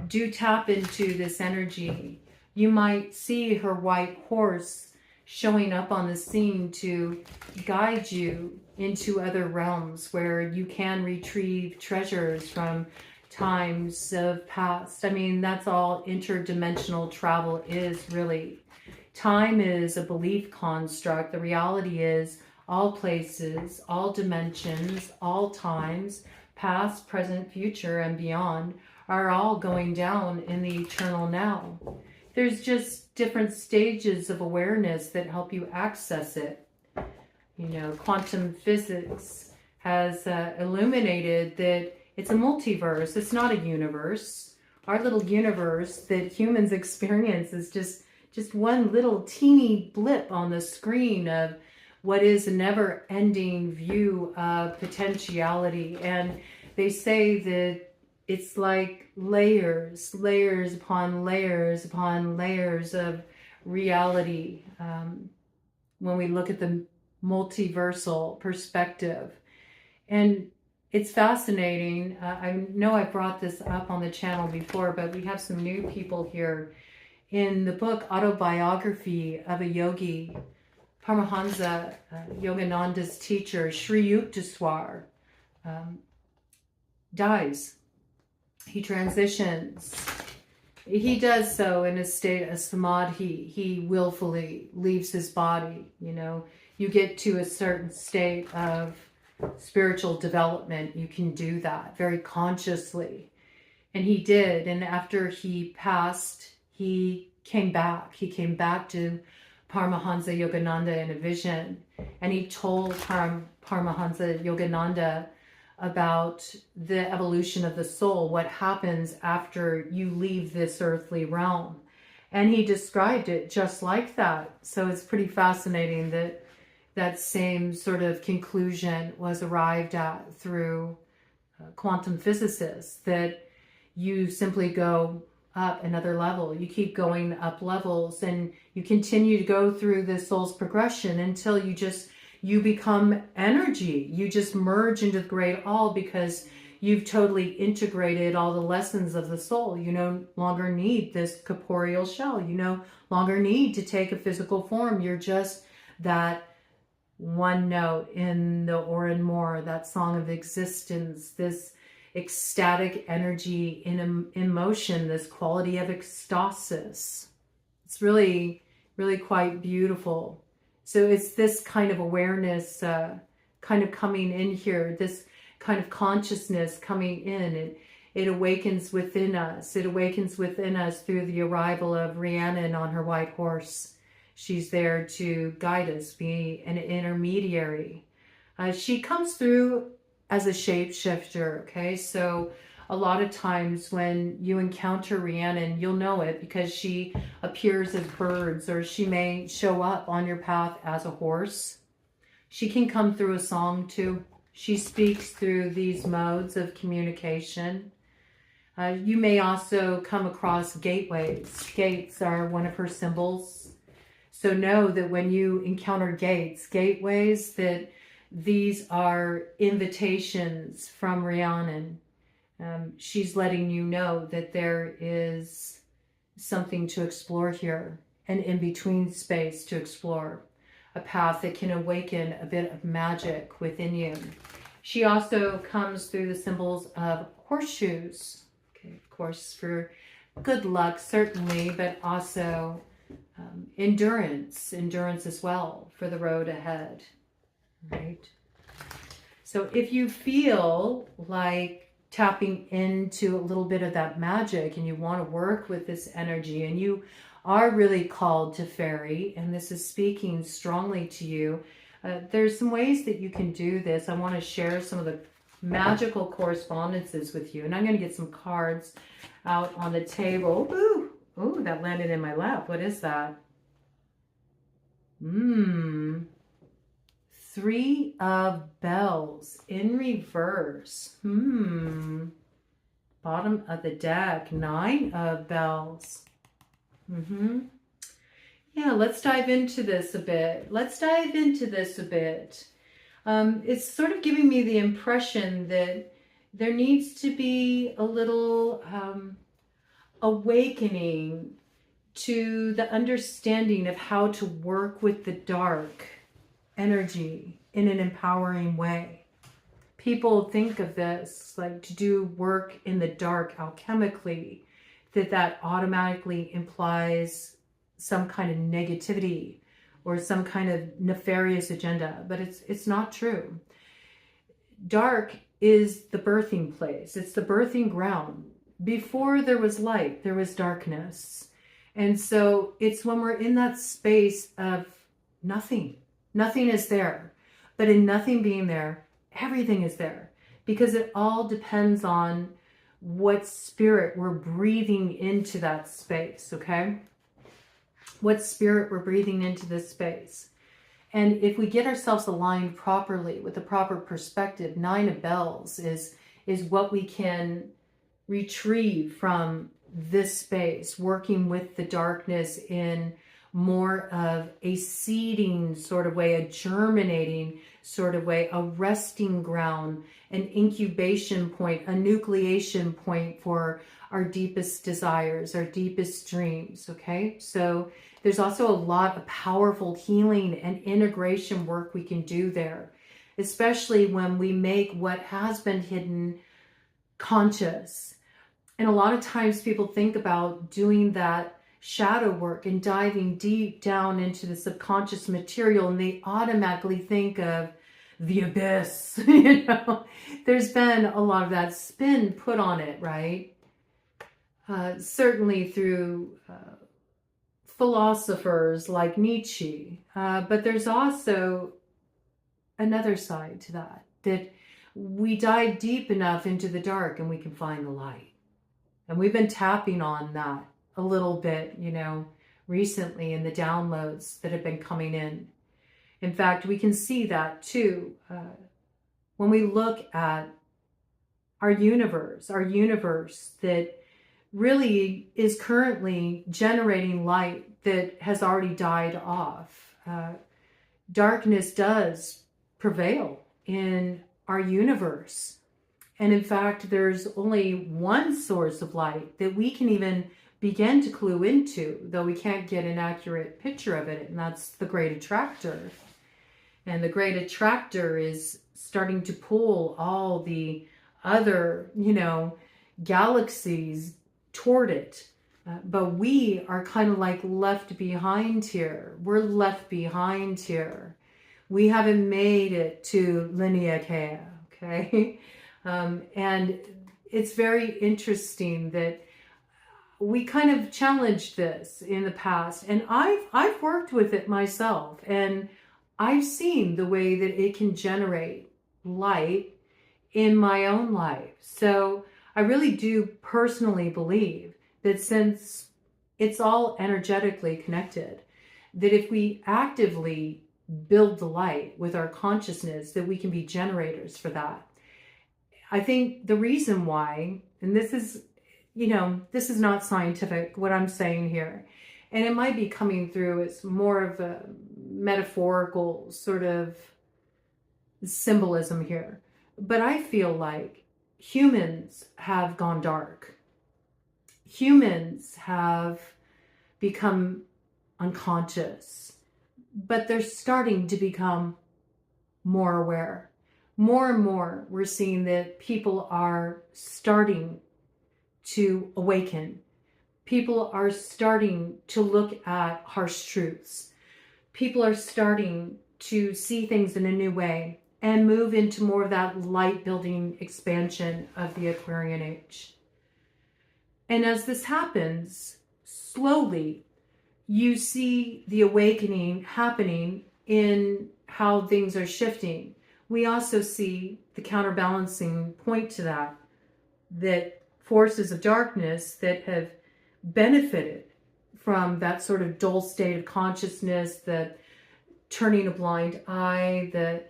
do tap into this energy. You might see her white horse showing up on the scene to guide you into other realms where you can retrieve treasures from times of past. I mean, that's all interdimensional travel is, really. Time is a belief construct. The reality is all places, all dimensions, all times, past, present, future, and beyond, are all going down in the eternal now. There's just different stages of awareness that help you access it. You know, quantum physics has illuminated that it's a multiverse. It's not a universe. Our little universe that humans experience is just one little teeny blip on the screen of what is a never-ending view of potentiality. And they say that it's like layers upon layers upon layers of reality when we look at the multiversal perspective. And it's fascinating. I know I brought this up on the channel before, but we have some new people here. In the book Autobiography of a Yogi, Paramahansa Yogananda's teacher, Sri Yukteswar, dies. He transitions. He does so in a state of samadhi. He willfully leaves his body. You know, you get to a certain state of spiritual development, you can do that very consciously. And he did. And after he passed, he came back. He came back to Paramahansa Yogananda in a vision. And he told Paramahansa Yogananda about the evolution of the soul, what happens after you leave this earthly realm. And he described it just like that. So it's pretty fascinating that that same sort of conclusion was arrived at through quantum physicists, that you simply go up another level. You keep going up levels, and you continue to go through this soul's progression until you become energy. You just merge into the great all, because you've totally integrated all the lessons of the soul. You no longer need this corporeal shell. You no longer need to take a physical form. You're just that one note in the Oran Moor, that song of existence, this ecstatic energy in motion, this quality of ecstasis. It's really, really quite beautiful. So it's this kind of awareness kind of coming in here, this kind of consciousness coming in. It awakens within us. It awakens within us through the arrival of Rhiannon on her white horse. She's there to guide us, be an intermediary. She comes through as a shapeshifter, okay? So a lot of times when you encounter Rhiannon, you'll know it because she appears as birds, or she may show up on your path as a horse. She can come through a song too. She speaks through these modes of communication. You may also come across gateways. Gates are one of her symbols. So know that when you encounter gateways, that these are invitations from Rhiannon. She's letting you know that there is something to explore here, an in-between space to explore, a path that can awaken a bit of magic within you. She also comes through the symbols of horseshoes, okay, of course, for good luck, certainly, but also endurance as well for the road ahead, right? So if you feel like tapping into a little bit of that magic and you want to work with this energy and you are really called to Faerie and this is speaking strongly to you, there's some ways that you can do this. I want to share some of the magical correspondences with you, and I'm going to get some cards out on the table. Ooh, that landed in my lap. What is that? 3 of bells in reverse. Bottom of the deck, 9 of bells. Yeah, let's dive into this a bit. It's sort of giving me the impression that there needs to be a little awakening to the understanding of how to work with the dark energy in an empowering way. People think of this like to do work in the dark alchemically, that automatically implies some kind of negativity or some kind of nefarious agenda, but it's not true. Dark is the birthing place. It's the birthing ground. Before there was light, there was darkness. And so it's when we're in that space of nothing. Nothing is there. But in nothing being there, everything is there. Because it all depends on what spirit we're breathing into that space, okay? What spirit we're breathing into this space. And if we get ourselves aligned properly with the proper perspective, 9 of bells is what we can retrieve from this space, working with the darkness in more of a seeding sort of way, a germinating sort of way, a resting ground, an incubation point, a nucleation point for our deepest desires, our deepest dreams, okay? So there's also a lot of powerful healing and integration work we can do there, especially when we make what has been hidden conscious. And a lot of times people think about doing that shadow work and diving deep down into the subconscious material, and they automatically think of the abyss. You know, there's been a lot of that spin put on it, right? Certainly through philosophers like Nietzsche, but there's also another side to that we dive deep enough into the dark and we can find the light. And we've been tapping on that a little bit, you know, recently in the downloads that have been coming in. In fact, we can see that too when we look at our universe that really is currently generating light that has already died off. Darkness does prevail in our universe. And in fact, there's only one source of light that we can even begin to clue into, though we can't get an accurate picture of it, and that's the Great Attractor. And the Great Attractor is starting to pull all the other, you know, galaxies toward it. But we are kind of like left behind here. We're left behind here. We haven't made it to Lineakea, okay? And it's very interesting that we kind of challenged this in the past, and I've worked with it myself, and I've seen the way that it can generate light in my own life. So I really do personally believe that since it's all energetically connected, that if we actively build the light with our consciousness, that we can be generators for that. I think the reason why, and this is, you know, this is not scientific, what I'm saying here, And it might be coming through as more of a metaphorical sort of symbolism here. But I feel like humans have gone dark. Humans have become unconscious, but they're starting to become more aware. More and more, we're seeing that people are starting to awaken. People are starting to look at harsh truths. People are starting to see things in a new way and move into more of that light building expansion of the Aquarian age. And as this happens, slowly, you see the awakening happening in how things are shifting. We also see the counterbalancing point to that, that forces of darkness that have benefited from that sort of dull state of consciousness, the turning a blind eye, the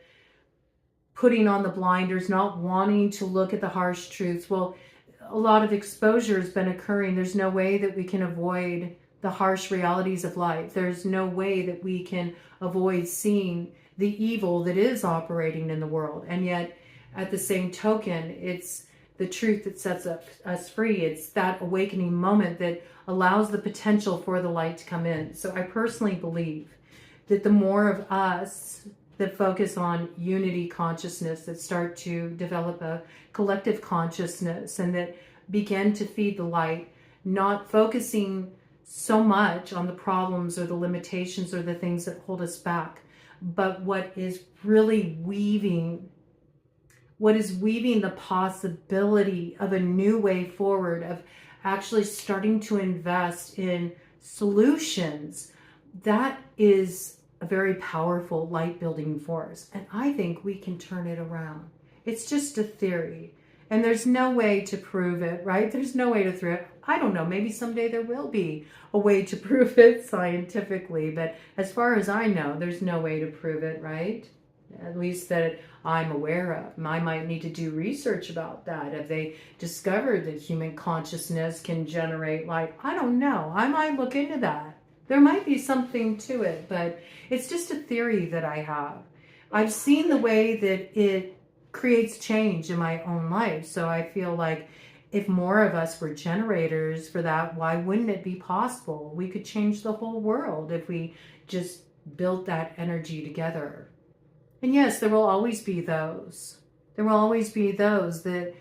putting on the blinders, not wanting to look at the harsh truths. Well, a lot of exposure has been occurring. There's no way that we can avoid the harsh realities of life. There's no way that we can avoid seeing the evil that is operating in the world. And yet, at the same token, it's the truth that sets us free. It's that awakening moment that allows the potential for the light to come in. So I personally believe that the more of us that focus on unity consciousness, that start to develop a collective consciousness and that begin to feed the light, not focusing so much on the problems or the limitations or the things that hold us back, but what is really weaving the possibility of a new way forward, of actually starting to invest in solutions. That is a very powerful light building force. And I think we can turn it around. It's just a theory. And there's no way to prove it, right? There's no way to prove it. I don't know, maybe someday there will be a way to prove it scientifically, but as far as I know, there's no way to prove it, right? At least that I'm aware of. I might need to do research about that. Have they discovered that human consciousness can generate light? I don't know. I might look into that. There might be something to it, but it's just a theory that I have. I've seen the way that it creates change in my own life. So I feel like if more of us were generators for that, why wouldn't it be possible? We could change the whole world if we just built that energy together. And yes, there will always be those. There will always be those that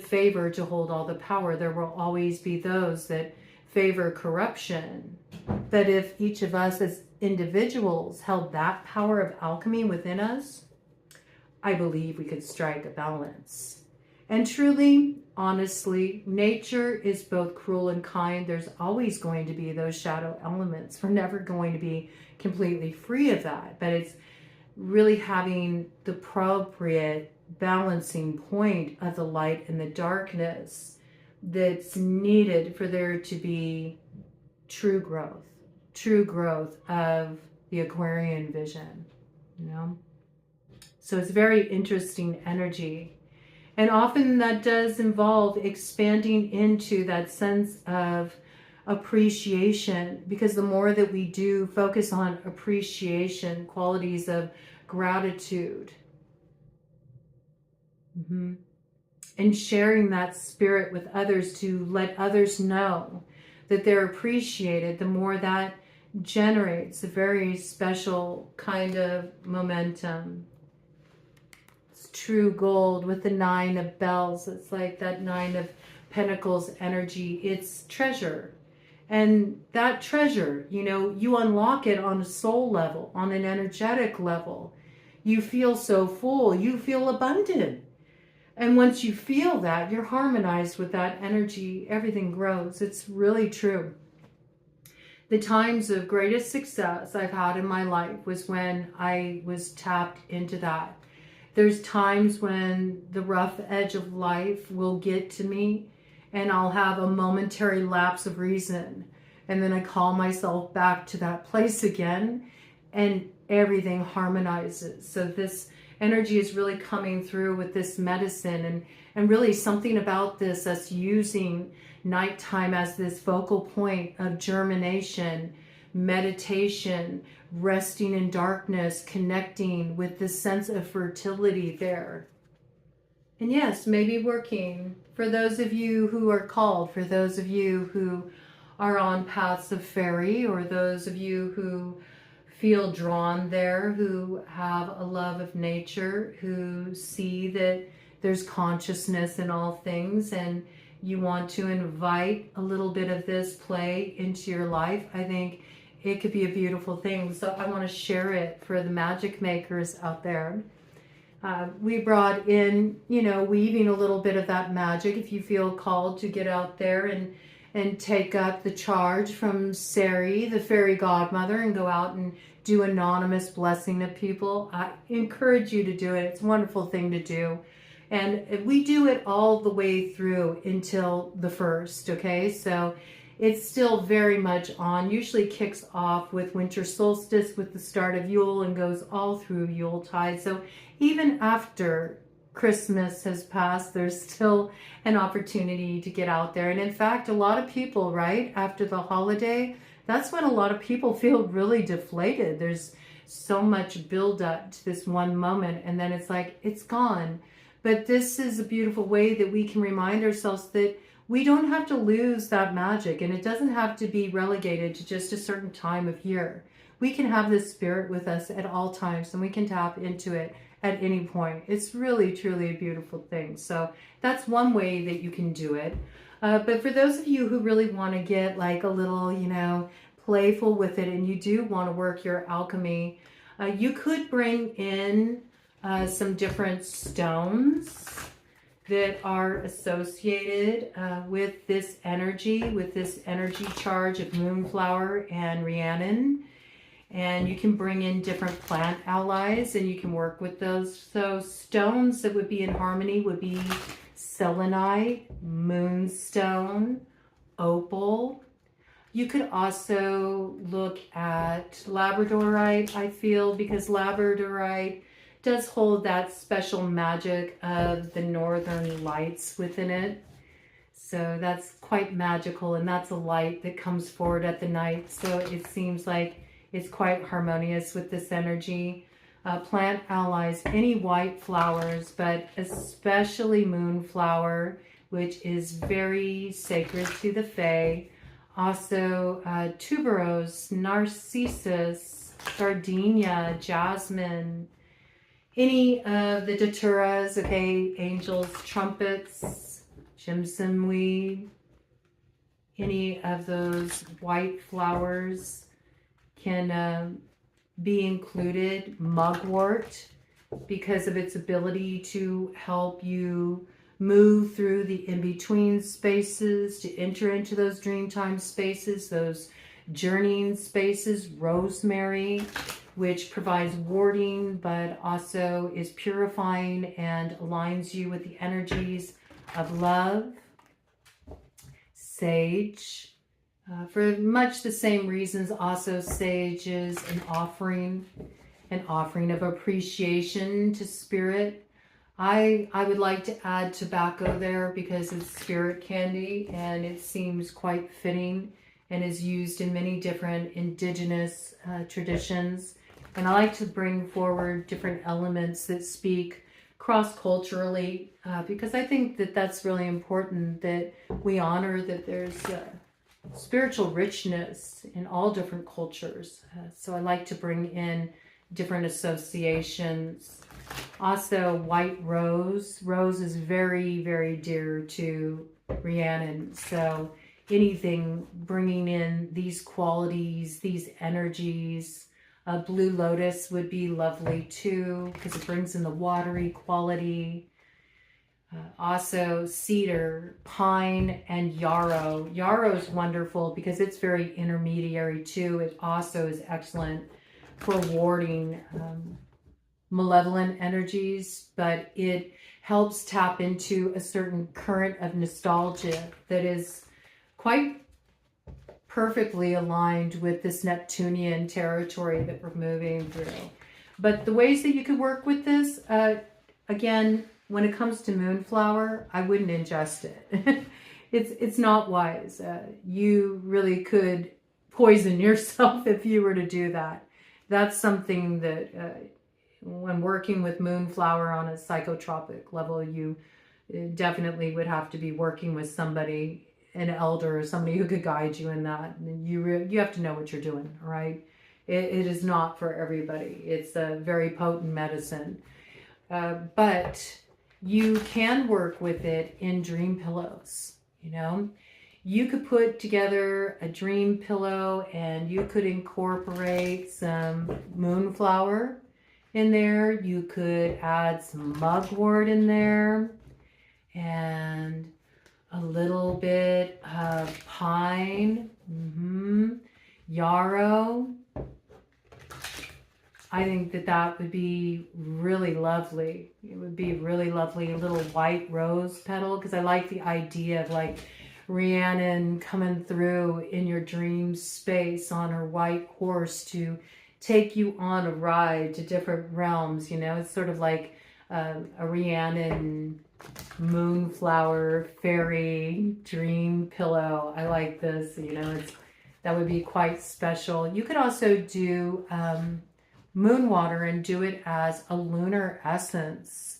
favor to hold all the power. There will always be those that favor corruption. But if each of us as individuals held that power of alchemy within us, I believe we could strike a balance. And truly, honestly, nature is both cruel and kind. There's always going to be those shadow elements. We're never going to be completely free of that. But it's really having the appropriate balancing point of the light and the darkness that's needed for there to be true growth of the Aquarian vision, you know? So it's very interesting energy. And often that does involve expanding into that sense of appreciation, because the more that we do focus on appreciation, qualities of gratitude, and sharing that spirit with others to let others know that they're appreciated, the more that generates a very special kind of momentum. It's true gold with the 9 of bells. It's like that 9 of pentacles energy. It's treasure. And that treasure, you know, you unlock it on a soul level, on an energetic level. You feel so full. You feel abundant. And once you feel that, you're harmonized with that energy. Everything grows. It's really true. The times of greatest success I've had in my life was when I was tapped into that. There's times when the rough edge of life will get to me and I'll have a momentary lapse of reason. And then I call myself back to that place again and everything harmonizes. So this energy is really coming through with this medicine and really something about this, us using nighttime as this focal point of germination, meditation, resting in darkness, connecting with this sense of fertility there. And yes, maybe working for those of you who are called, for those of you who are on paths of Faerie, or those of you who feel drawn there, who have a love of nature, who see that there's consciousness in all things, and you want to invite a little bit of this play into your life. I think it could be a beautiful thing. So I want to share it for the magic makers out there. We brought in, weaving a little bit of that magic. If you feel called to get out there and take up the charge from Faerie, the fairy godmother, and go out and do anonymous blessing of people, I encourage you to do it. It's a wonderful thing to do. And we do it all the way through until the 1st, okay? So it's still very much on. Usually kicks off with winter solstice with the start of Yule and goes all through Yuletide. So even after Christmas has passed, there's still an opportunity to get out there. And in fact, a lot of people, right, after the holiday, that's when a lot of people feel really deflated. There's so much buildup to this one moment, and then it's like, it's gone. But this is a beautiful way that we can remind ourselves that we don't have to lose that magic, and it doesn't have to be relegated to just a certain time of year. We can have this spirit with us at all times, and we can tap into it at any point. It's really, truly a beautiful thing. So that's one way that you can do it. But for those of you who really want to get like a little, playful with it, and you do want to work your alchemy, you could bring in some different stones that are associated with this energy charge of moonflower and Rhiannon. And you can bring in different plant allies and you can work with those. So stones that would be in harmony would be selenite, moonstone, opal. You could also look at labradorite, I feel, because labradorite does hold that special magic of the northern lights within it. So that's quite magical, and that's a light that comes forward at the night. So it seems like it's quite harmonious with this energy. Plant allies, any white flowers, but especially moonflower, which is very sacred to the Fae. Also tuberose, narcissus, gardenia, jasmine, any of the daturas, okay, angels, trumpets, jimson weed, any of those white flowers can be included. Mugwort, because of its ability to help you move through the in-between spaces, to enter into those dreamtime spaces, those journeying spaces. Rosemary, which provides warding, but also is purifying and aligns you with the energies of love. Sage, for much the same reasons, also sage is an offering of appreciation to spirit. I would like to add tobacco there because it's spirit candy, and it seems quite fitting and is used in many different indigenous traditions. And I like to bring forward different elements that speak cross-culturally because I think that that's really important, that we honor that there's spiritual richness in all different cultures. So I like to bring in different associations. Also, white rose. Rose is very, very dear to Rhiannon. So anything bringing in these qualities, these energies. Blue lotus would be lovely too because it brings in the watery quality. Also cedar, pine, and yarrow. Yarrow is wonderful because it's very intermediary too. It also is excellent for warding malevolent energies, but it helps tap into a certain current of nostalgia that is quite perfectly aligned with this Neptunian territory that we're moving through. But the ways that you could work with this, again, when it comes to moonflower, I wouldn't ingest it. it's not wise. You really could poison yourself if you were to do that. That's something that when working with moonflower on a psychotropic level, you definitely would have to be working with somebody, an elder, or somebody who could guide you in that. You have to know what you're doing, all right? It is not for everybody. It's a very potent medicine. But you can work with it in dream pillows, you know? You could put together a dream pillow and you could incorporate some moonflower in there. You could add some mugwort in there and a little bit of pine, yarrow. I think that would be really lovely. It would be really lovely, a little white rose petal, because I like the idea of like Rhiannon coming through in your dream space on her white horse to take you on a ride to different realms, you know? It's sort of like a Rhiannon moonflower fairy dream pillow. I like this, you know, that would be quite special. You could also do moon water and do it as a lunar essence.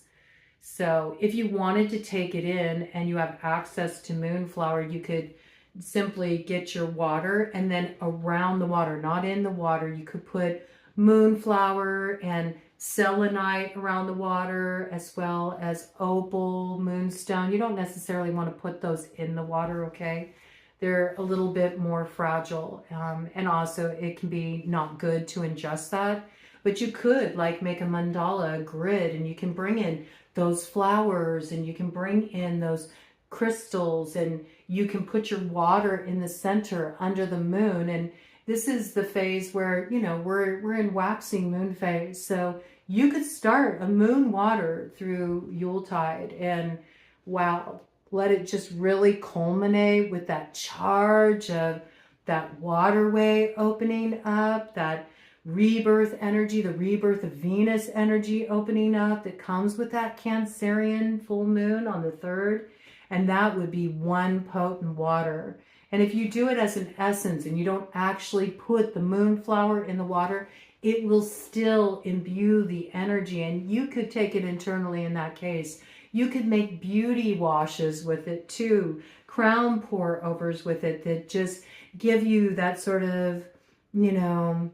So if you wanted to take it in and you have access to moonflower, you could simply get your water and then around the water, not in the water, you could put moonflower and selenite around the water, as well as opal, moonstone. You don't necessarily want to put those in the water, okay? They're a little bit more fragile, and also it can be not good to ingest that. But you could like make a mandala, a grid, and you can bring in those flowers and you can bring in those crystals and you can put your water in the center under the moon. And this is the phase where, you know, we're in waxing moon phase. So you could start a moon water through Yuletide and wow, let it just really culminate with that charge of that waterway opening up, that rebirth energy, the rebirth of Venus energy opening up that comes with that Cancerian full moon on the 3rd. And that would be one potent water. And if you do it as an essence and you don't actually put the moonflower in the water, it will still imbue the energy. And you could take it internally in that case. You could make beauty washes with it too, crown pour overs with it that just give you that sort of, you know,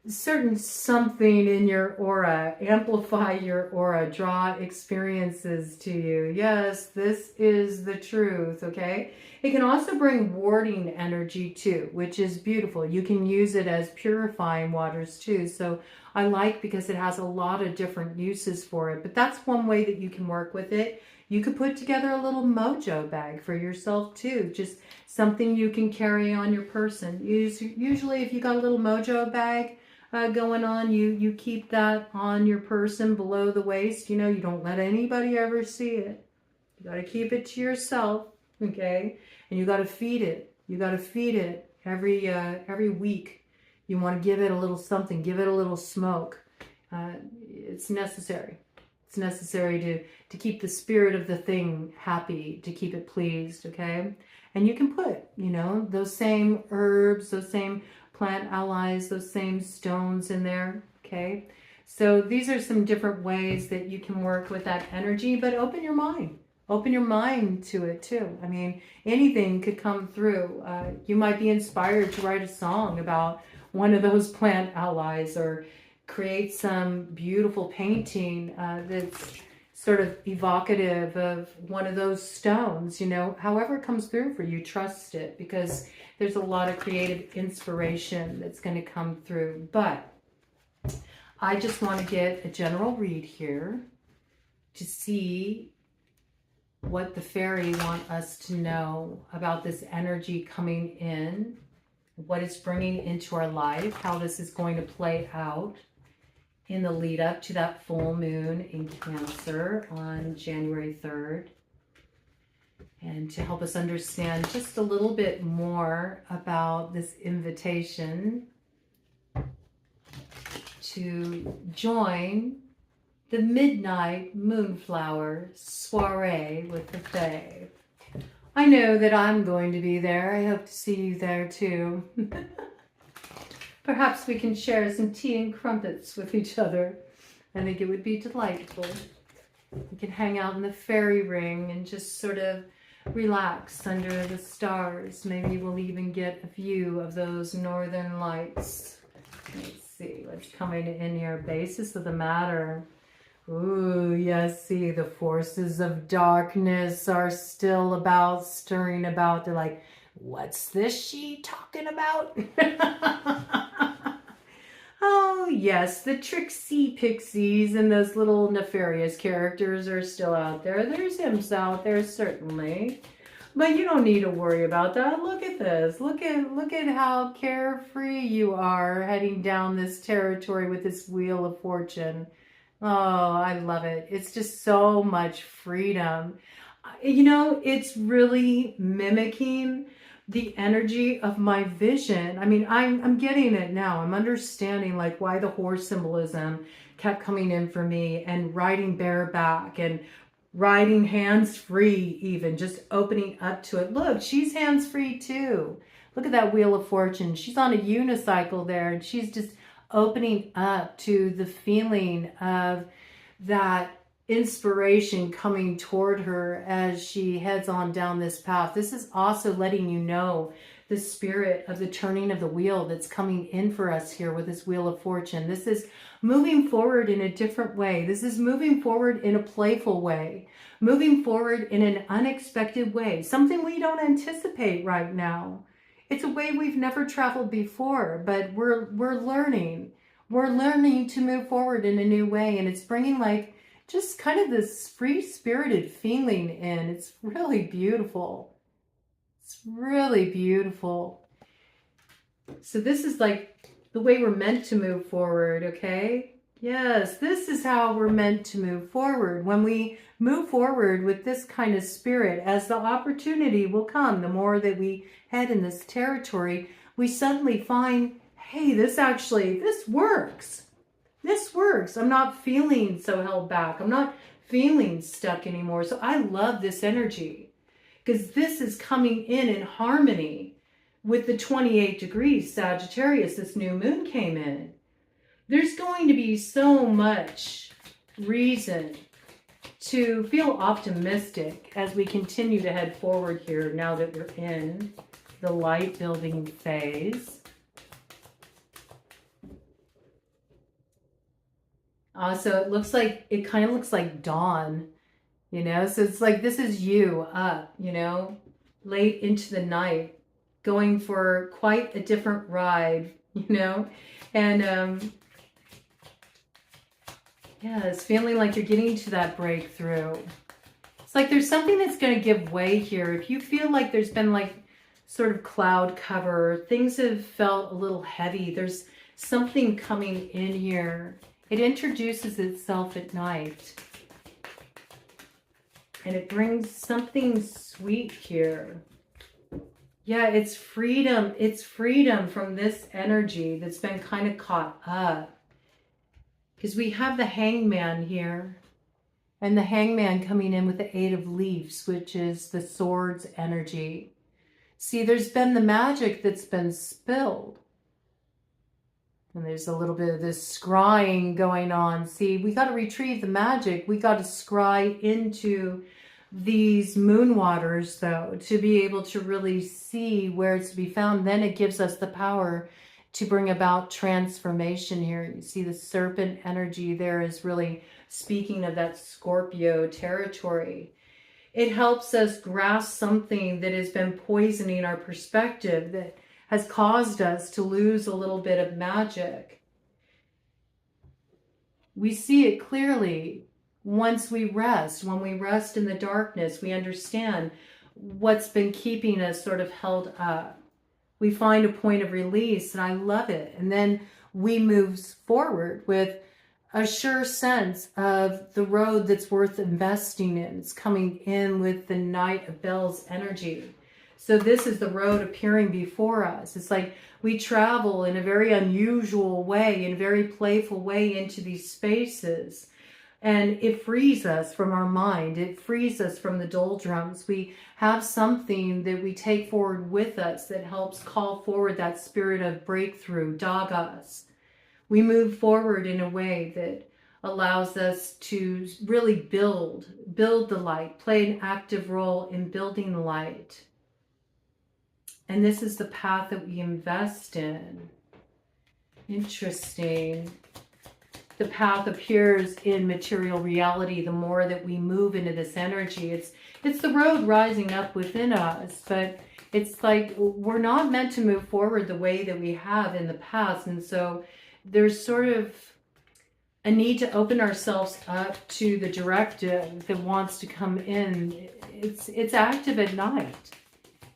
certain something in your aura, amplify your aura, draw experiences to you. Yes, this is the truth, okay? It can also bring warding energy too, which is beautiful. You can use it as purifying waters too. So I like because it has a lot of different uses for it, but that's one way that you can work with it. You could put together a little mojo bag for yourself too, just something you can carry on your person. Usually if you got a little mojo bag, going on, you keep that on your person below the waist. You know, you don't let anybody ever see it. You got to keep it to yourself, okay? And you got to feed it. You got to feed it every week. You want to give it a little something, give it a little smoke. It's necessary. It's necessary to keep the spirit of the thing happy, to keep it pleased, okay? And you can put, you know, those same herbs, those same plant allies, those same stones in there, okay? So these are some different ways that you can work with that energy, but open your mind. Open your mind to it too. I mean, anything could come through. You might be inspired to write a song about one of those plant allies or create some beautiful painting that's sort of evocative of one of those stones, you know, however it comes through for you, trust it, because there's a lot of creative inspiration that's going to come through. But I just want to get a general read here to see what the fairy want us to know about this energy coming in, what it's bringing into our life, how this is going to play out in the lead up to that full moon in Cancer on January 3rd. And to help us understand just a little bit more about this invitation to join the midnight moonflower soiree with the Fae. I know that I'm going to be there. I hope to see you there too. Perhaps we can share some tea and crumpets with each other. I think it would be delightful. We can hang out in the fairy ring and just sort of relax under the stars. Maybe we'll even get a view of those northern lights. Let's see what's coming in here. Basis of the matter. Ooh, yes, see, the forces of darkness are still about, stirring about. They're like, what's this she talking about? Oh, yes, the tricksy pixies and those little nefarious characters are still out there. There's imps out there, certainly. But you don't need to worry about that. Look at this. Look at how carefree you are heading down this territory with this Wheel of Fortune. Oh, I love it. It's just so much freedom. You know, it's really mimicking the energy of my vision. I mean, I'm getting it now. I'm understanding like why the horse symbolism kept coming in for me, and riding bareback and riding hands-free, even just opening up to it. Look, she's hands-free too. Look at that Wheel of Fortune. She's on a unicycle there, and she's just opening up to the feeling of that inspiration coming toward her as she heads on down this path. This is also letting you know the spirit of the turning of the wheel that's coming in for us here with this Wheel of Fortune. This is moving forward in a different way. This is moving forward in a playful way, moving forward in an unexpected way, something we don't anticipate right now. It's a way we've never traveled before, but we're learning. We're learning to move forward in a new way, and it's bringing like just kind of this free-spirited feeling in. It's really beautiful. It's really beautiful. So this is like the way we're meant to move forward, okay? Yes, this is how we're meant to move forward. When we move forward with this kind of spirit, as the opportunity will come, the more that we head in this territory, we suddenly find, hey, this works. This works. I'm not feeling so held back. I'm not feeling stuck anymore. So I love this energy because this is coming in harmony with the 28 degrees Sagittarius. This new moon came in. There's going to be so much reason to feel optimistic as we continue to head forward here now that we're in the light building phase. So it kind of looks like dawn, you know, so it's like this is you up, you know, late into the night, going for quite a different ride, you know, and yeah, it's feeling like you're getting to that breakthrough. It's like there's something that's going to give way here. If you feel like there's been like sort of cloud cover, things have felt a little heavy, there's something coming in here. It introduces itself at night. And it brings something sweet here. Yeah, it's freedom. It's freedom from this energy that's been kind of caught up. Because we have the hangman here. And the hangman coming in with the 8 of leaves, which is the swords energy. See, there's been the magic that's been spilled. And there's a little bit of this scrying going on. See, we got to retrieve the magic. We got to scry into these moon waters, though, to be able to really see where it's to be found. Then it gives us the power to bring about transformation here. You see the serpent energy there is really speaking of that Scorpio territory. It helps us grasp something that has been poisoning our perspective, that has caused us to lose a little bit of magic. We see it clearly once we rest. When we rest in the darkness, we understand what's been keeping us sort of held up. We find a point of release, and I love it. And then we move forward with a sure sense of the road that's worth investing in. It's coming in with the Knight of Bells energy. So this is the road appearing before us. It's like we travel in a very unusual way, in a very playful way into these spaces. And it frees us from our mind. It frees us from the doldrums. We have something that we take forward with us that helps call forward that spirit of breakthrough, dagas. We move forward in a way that allows us to really build the light, play an active role in building the light. And this is the path that we invest in. Interesting. The path appears in material reality the more that we move into this energy. It's the road rising up within us, but it's like we're not meant to move forward the way that we have in the past. And so there's sort of a need to open ourselves up to the directive that wants to come in. It's active at night.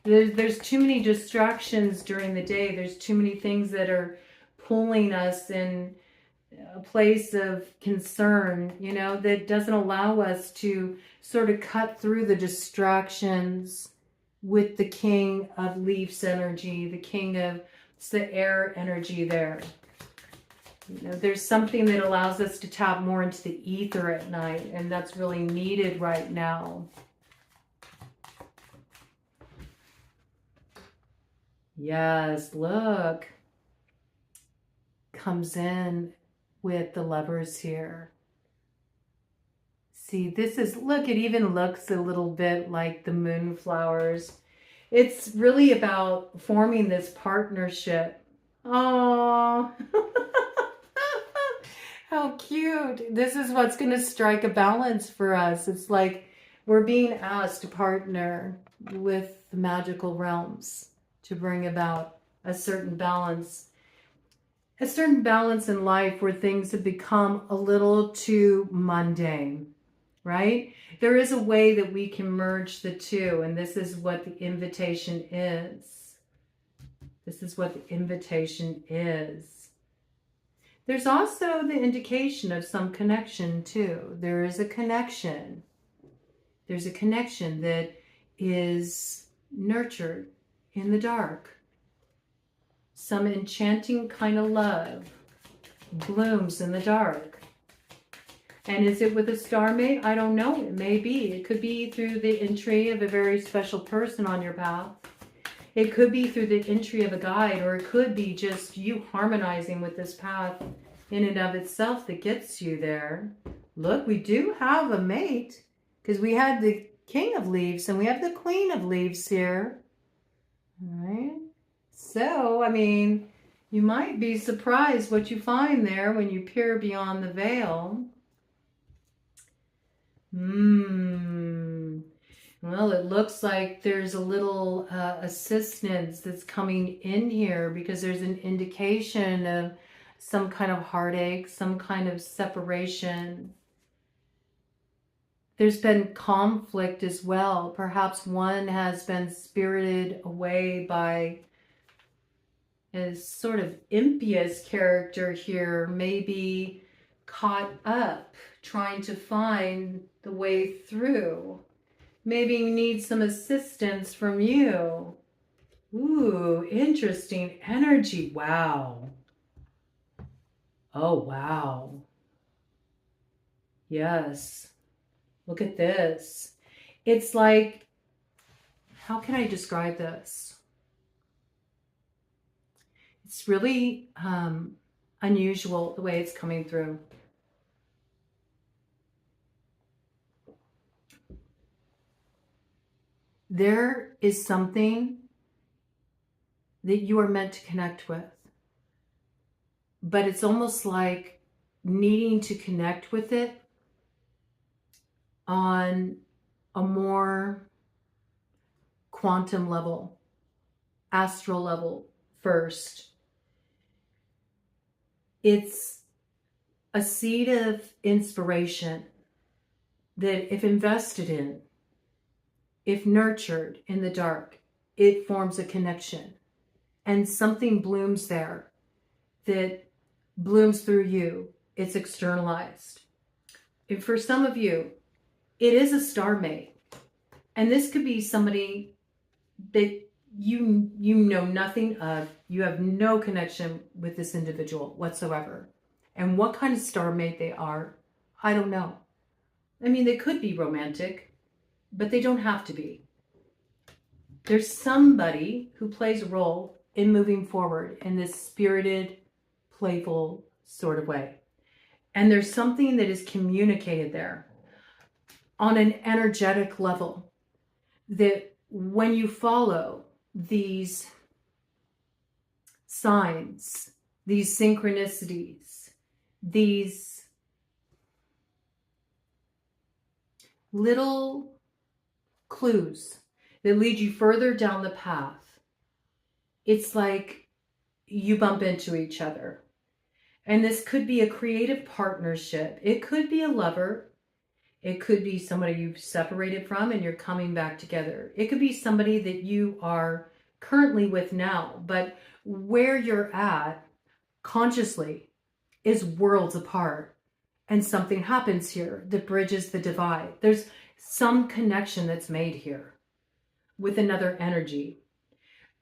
There's too many distractions during the day. There's too many things that are pulling us in a place of concern, you know, that doesn't allow us to sort of cut through the distractions with the King of Leaves energy, the King of the air energy there. You know, there's something that allows us to tap more into the ether at night, and that's really needed right now. Yes, look. Comes in with the Lovers here. See, this is, look, it even looks a little bit like the moonflowers. It's really about forming this partnership. Oh, how cute. This is what's going to strike a balance for us. It's like we're being asked to partner with the magical realms to bring about a certain balance. A certain balance in life where things have become a little too mundane, right? There is a way that we can merge the two, and this is what the invitation is. This is what the invitation is. There's also the indication of some connection too. There is a connection. There's a connection that is nurtured in the dark. Some enchanting kind of love blooms in the dark. And is it with a star mate? I don't know. It may be. It could be through the entry of a very special person on your path. It could be through the entry of a guide, or it could be just you harmonizing with this path in and of itself that gets you there. Look, we do have a mate because we had the King of Leaves and we have the Queen of Leaves here. All right. So, I mean, you might be surprised what you find there when you peer beyond the veil. Well, it looks like there's a little assistance that's coming in here because there's an indication of some kind of heartache, some kind of separation. There's been conflict as well. Perhaps one has been spirited away by a sort of impious character here, maybe caught up trying to find the way through. Maybe you need some assistance from you. Ooh, interesting energy. Wow. Oh, wow. Yes. Look at this. It's like, how can I describe this? It's really unusual the way it's coming through. There is something that you are meant to connect with, but it's almost like needing to connect with it on a more quantum level, astral level first. It's a seed of inspiration that if invested in, if nurtured in the dark, it forms a connection. And something blooms there that blooms through you. It's externalized. And for some of you, it is a star mate. And this could be somebody that you know nothing of. You have no connection with this individual whatsoever. And what kind of star mate they are, I don't know. I mean, they could be romantic, but they don't have to be. There's somebody who plays a role in moving forward in this spirited, playful sort of way. And there's something that is communicated there on an energetic level that when you follow these signs, these synchronicities, these little clues that lead you further down the path, it's like you bump into each other. And this could be a creative partnership. It could be a lover. It could be somebody you've separated from and you're coming back together. It could be somebody that you are currently with now, but where you're at consciously is worlds apart. And something happens here that bridges the divide. There's some connection that's made here with another energy.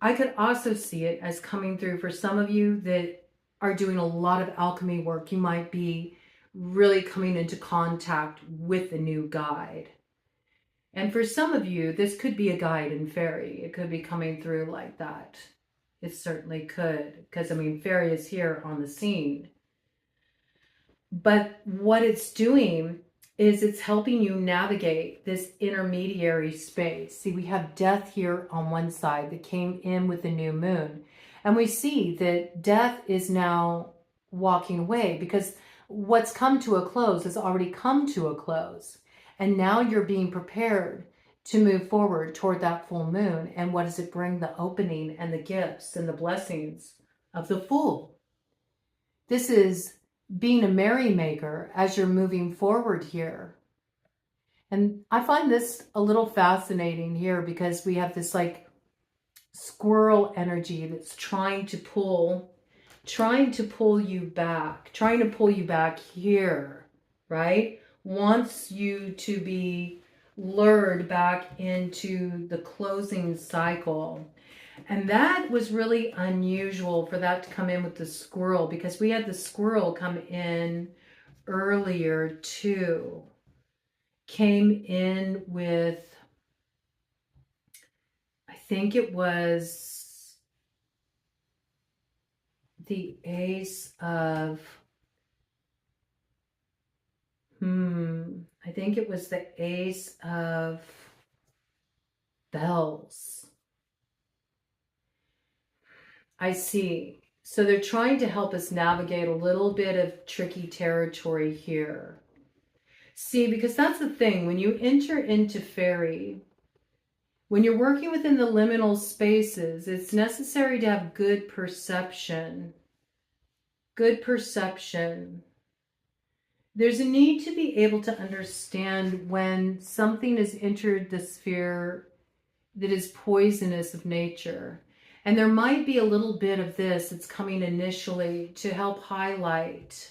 I could also see it as coming through for some of you that are doing a lot of alchemy work. You might be really coming into contact with a new guide. And for some of you, this could be a guide in Faerie. It could be coming through like that. It certainly could, because I mean, Faerie is here on the scene. But what it's doing is it's helping you navigate this intermediary space. See, we have death here on one side that came in with the new moon. And we see that death is now walking away because what's come to a close has already come to a close. And now you're being prepared to move forward toward that full moon. And what does it bring? The opening and the gifts and the blessings of the Fool. This is being a merrymaker as you're moving forward here. And I find this a little fascinating here because we have this like squirrel energy that's trying to pull you back here, right? Wants you to be lured back into the closing cycle. And that was really unusual for that to come in with the squirrel, because we had the squirrel come in earlier too. Came in with, I think it was the Ace of, I think it was the Ace of Bells. I see. So they're trying to help us navigate a little bit of tricky territory here. See, because that's the thing. When you enter into Faerie, when you're working within the liminal spaces, it's necessary to have good perception. Good perception. There's a need to be able to understand when something has entered the sphere that is poisonous of nature. And there might be a little bit of this that's coming initially to help highlight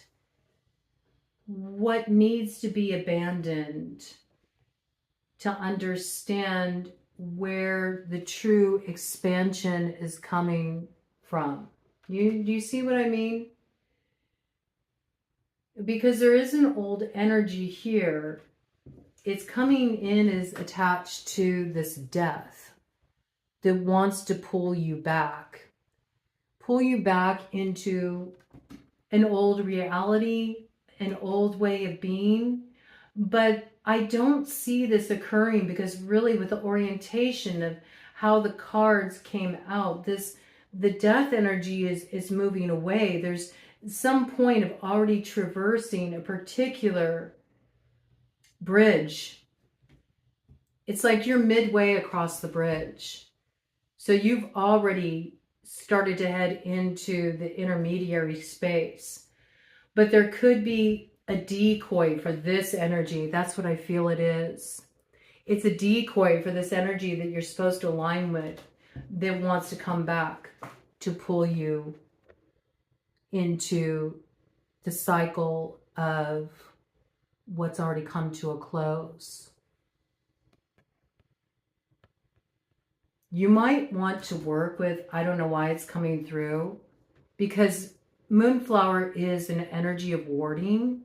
what needs to be abandoned to understand where the true expansion is coming from. Do you see what I mean? Because there is an old energy here. It's coming in as attached to this death that wants to pull you back into an old reality, an old way of being. But I don't see this occurring because really with the orientation of how the cards came out, the death energy is moving away. There's some point of already traversing a particular bridge. It's like you're midway across the bridge. So you've already started to head into the intermediary space. But there could be a decoy for this energy. That's what I feel it is. It's a decoy for this energy that you're supposed to align with, that wants to come back to pull you into the cycle of what's already come to a close. You might want to work with, I don't know why it's coming through, because moonflower is an energy of warding.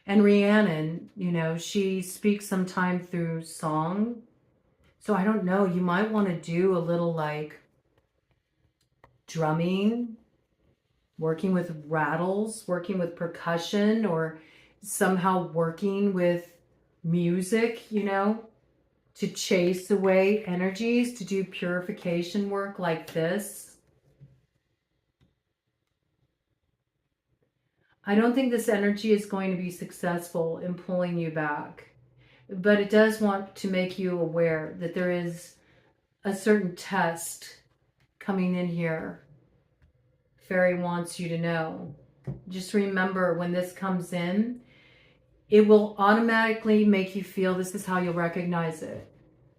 And Rhiannon, you know, she speaks sometime through song. So I don't know, you might want to do a little like drumming, working with rattles, working with percussion, or somehow working with music, you know, to chase away energies, to do purification work like this. I don't think this energy is going to be successful in pulling you back, but it does want to make you aware that there is a certain test coming in here. Faerie wants you to know. Just remember, when this comes in, it will automatically make you feel, this is how you'll recognize it.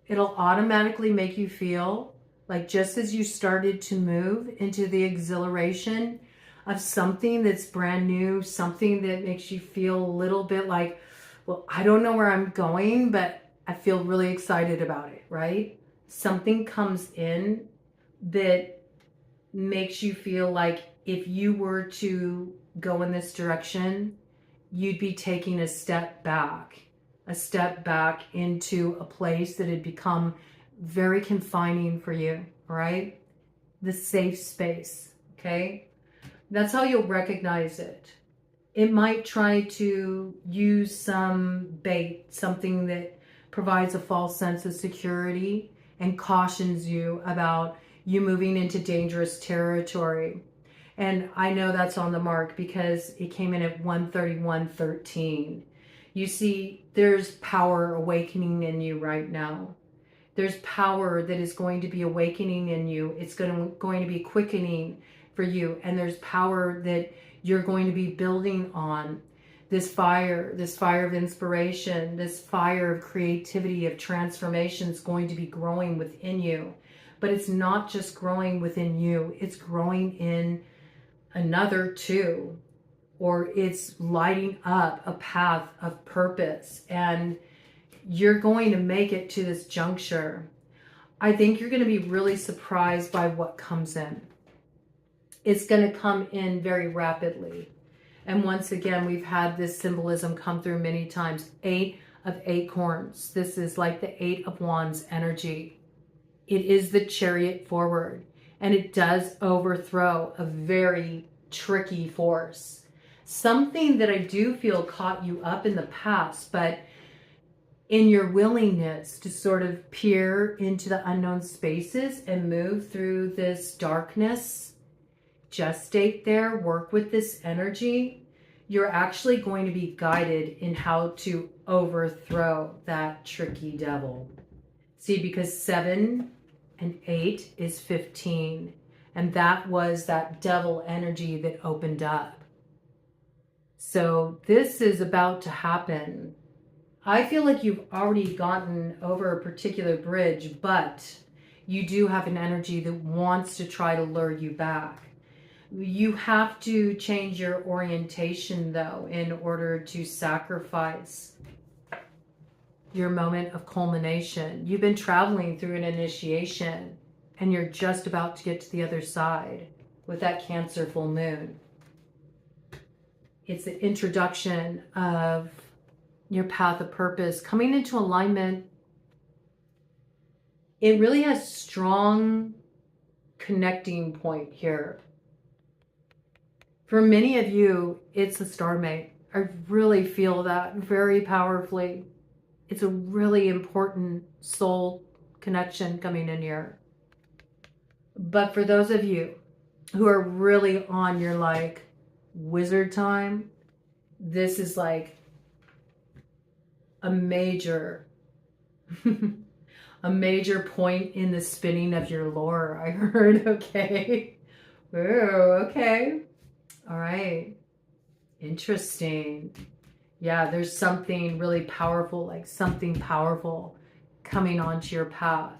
It'll automatically make you feel like just as you started to move into the exhilaration of something that's brand new, something that makes you feel a little bit like, well, I don't know where I'm going, but I feel really excited about it, right? Something comes in that makes you feel like if you were to go in this direction, you'd be taking a step back into a place that had become very confining for you, right? The safe space, okay? That's how you'll recognize it. It might try to use some bait, something that provides a false sense of security and cautions you about you moving into dangerous territory. And I know that's on the mark because it came in at 131.13. You see, there's power awakening in you right now. There's power that is going to be awakening in you. It's going to be quickening for you. And there's power that you're going to be building on. This fire of inspiration, this fire of creativity, of transformation is going to be growing within you. But it's not just growing within you. It's growing in another too. Or it's lighting up a path of purpose. And you're going to make it to this juncture. I think you're going to be really surprised by what comes in. It's going to come in very rapidly. And once again, we've had this symbolism come through many times. 8 of acorns. This is like the 8 of wands energy. It is the chariot forward. And it does overthrow a very tricky force. Something that I do feel caught you up in the past, but in your willingness to sort of peer into the unknown spaces and move through this darkness, gestate there, work with this energy, you're actually going to be guided in how to overthrow that tricky devil. See, because 7 and 8 is 15, and that was that devil energy that opened up. So this is about to happen. I feel like you've already gotten over a particular bridge, but you do have an energy that wants to try to lure you back. You have to change your orientation, though, in order to sacrifice your moment of culmination. You've been traveling through an initiation, and you're just about to get to the other side with that Cancer full moon. It's the introduction of your path of purpose coming into alignment. It really has strong connecting point here. For many of you, it's a star mate. I really feel that very powerfully. It's a really important soul connection coming in here. But for those of you who are really on your like wizard time, this is like a major a major point in the spinning of your lore, I heard. Okay. Ooh, okay. All right. Interesting. Yeah, there's something really powerful, like something powerful coming onto your path.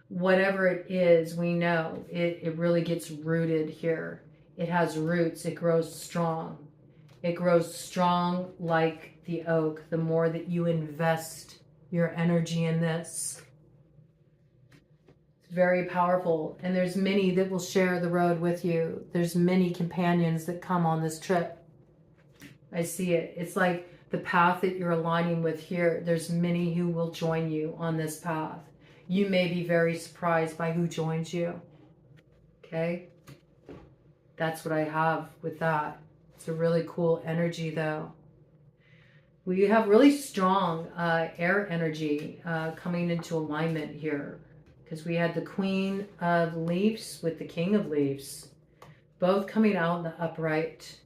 Whatever it is, we know it really gets rooted here. It has roots. It grows strong. It grows strong like the oak, the more that you invest your energy in this. It's very powerful. And there's many that will share the road with you. There's many companions that come on this trip. I see it. It's like the path that you're aligning with here. There's many who will join you on this path. You may be very surprised by who joins you. Okay? That's what I have with that. It's a really cool energy though. We have really strong air energy coming into alignment here, because we had the Queen of Leaves with the King of Leaves, both coming out in the upright,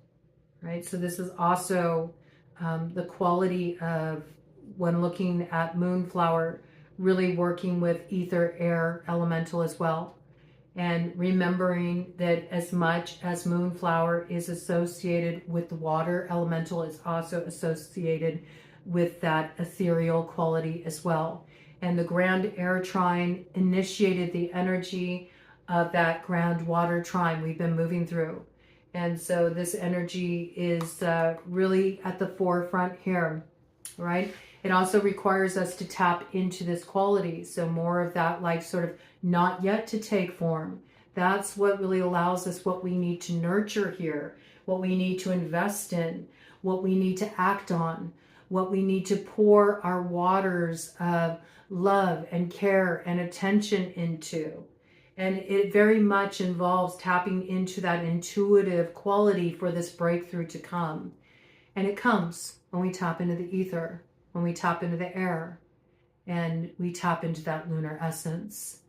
right? So this is also the quality of, when looking at moonflower, really working with ether, air, elemental as well. And remembering that as much as moonflower is associated with the water, elemental is also associated with that ethereal quality as well. And the grand air trine initiated the energy of that grand water trine we've been moving through. And so this energy is really at the forefront here, right? It also requires us to tap into this quality. So more of that, like, sort of not yet to take form. That's what really allows us what we need to nurture here, what we need to invest in, what we need to act on, what we need to pour our waters of love and care and attention into. And it very much involves tapping into that intuitive quality for this breakthrough to come. And it comes when we tap into the ether, when we tap into the air, and we tap into that lunar essence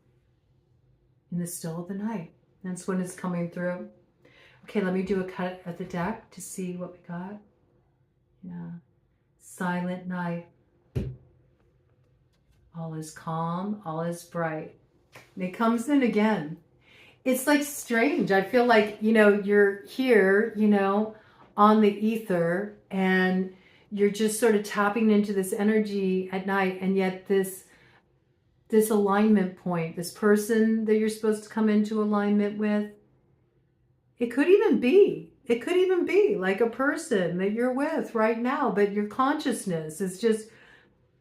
in the still of the night. That's when it's coming through. Okay, let me do a cut at the deck to see what we got. Yeah. Silent night. All is calm, all is bright. And it comes in again. It's like strange. I feel like, you're here, on the ether, and you're just sort of tapping into this energy at night, and yet this alignment point, this person that you're supposed to come into alignment with, it could even be like a person that you're with right now, but your consciousness is just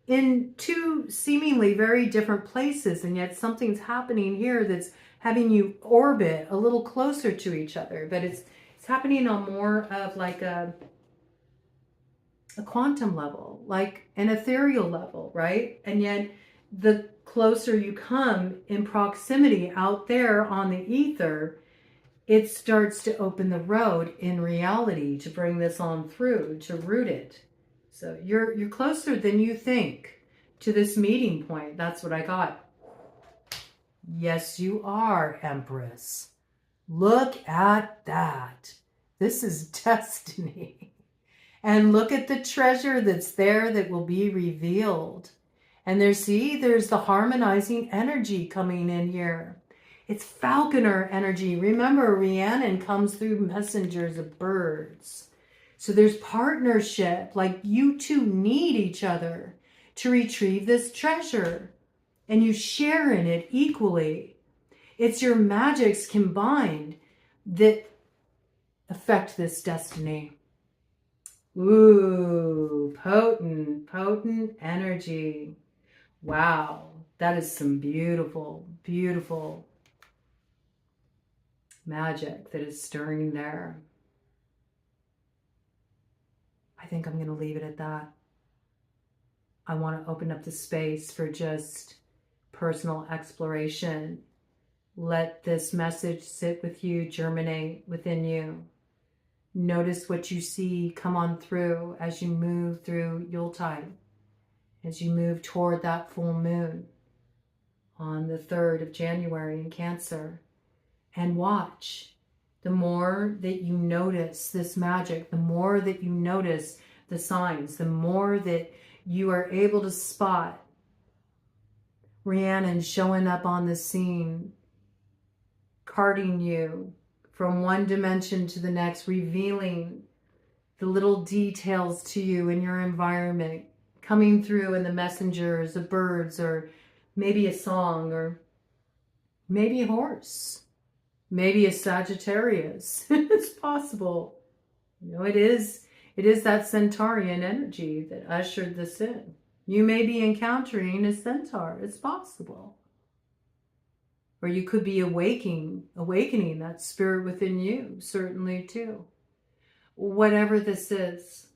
in two seemingly very different places, and yet something's happening here that's having you orbit a little closer to each other, but it's happening on more of like a quantum level, like an ethereal level, right? And yet the closer you come in proximity out there on the ether, it starts to open the road in reality to bring this on through, to root it. So you're closer than you think to this meeting point. That's what I got. Yes, you are, Empress. Look at that. This is destiny. And look at the treasure that's there that will be revealed. And there's the harmonizing energy coming in here. It's falconer energy. Remember, Rhiannon comes through messengers of birds. So there's partnership, like you two need each other to retrieve this treasure. And you share in it equally. It's your magics combined that affect this destiny. Ooh, potent energy. Wow, that is some beautiful, beautiful magic that is stirring there. I think I'm going to leave it at that. I want to open up the space for just personal exploration. Let this message sit with you, germinate within you. Notice what you see come on through as you move through Yuletide, as you move toward that full moon on the 3rd of January in Cancer. And watch. The more that you notice this magic, the more that you notice the signs, the more that you are able to spot Rhiannon showing up on the scene, carting you from one dimension to the next, revealing the little details to you in your environment, coming through in the messengers, the birds, or maybe a song, or maybe a horse, maybe a Sagittarius. It's possible. It is that Centaurian energy that ushered this in. You may be encountering a centaur. It's possible. Or you could be awakening that spirit within you, certainly too. whatever this is,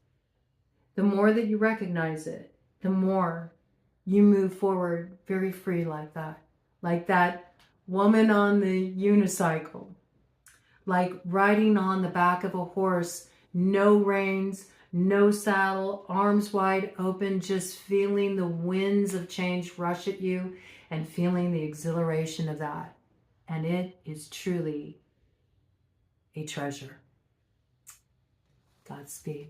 the more that you recognize it, the more you move forward very free like that. Like that woman on the unicycle, like riding on the back of a horse, no reins, no saddle, arms wide open, just feeling the winds of change rush at you and feeling the exhilaration of that. And it is truly a treasure. Godspeed.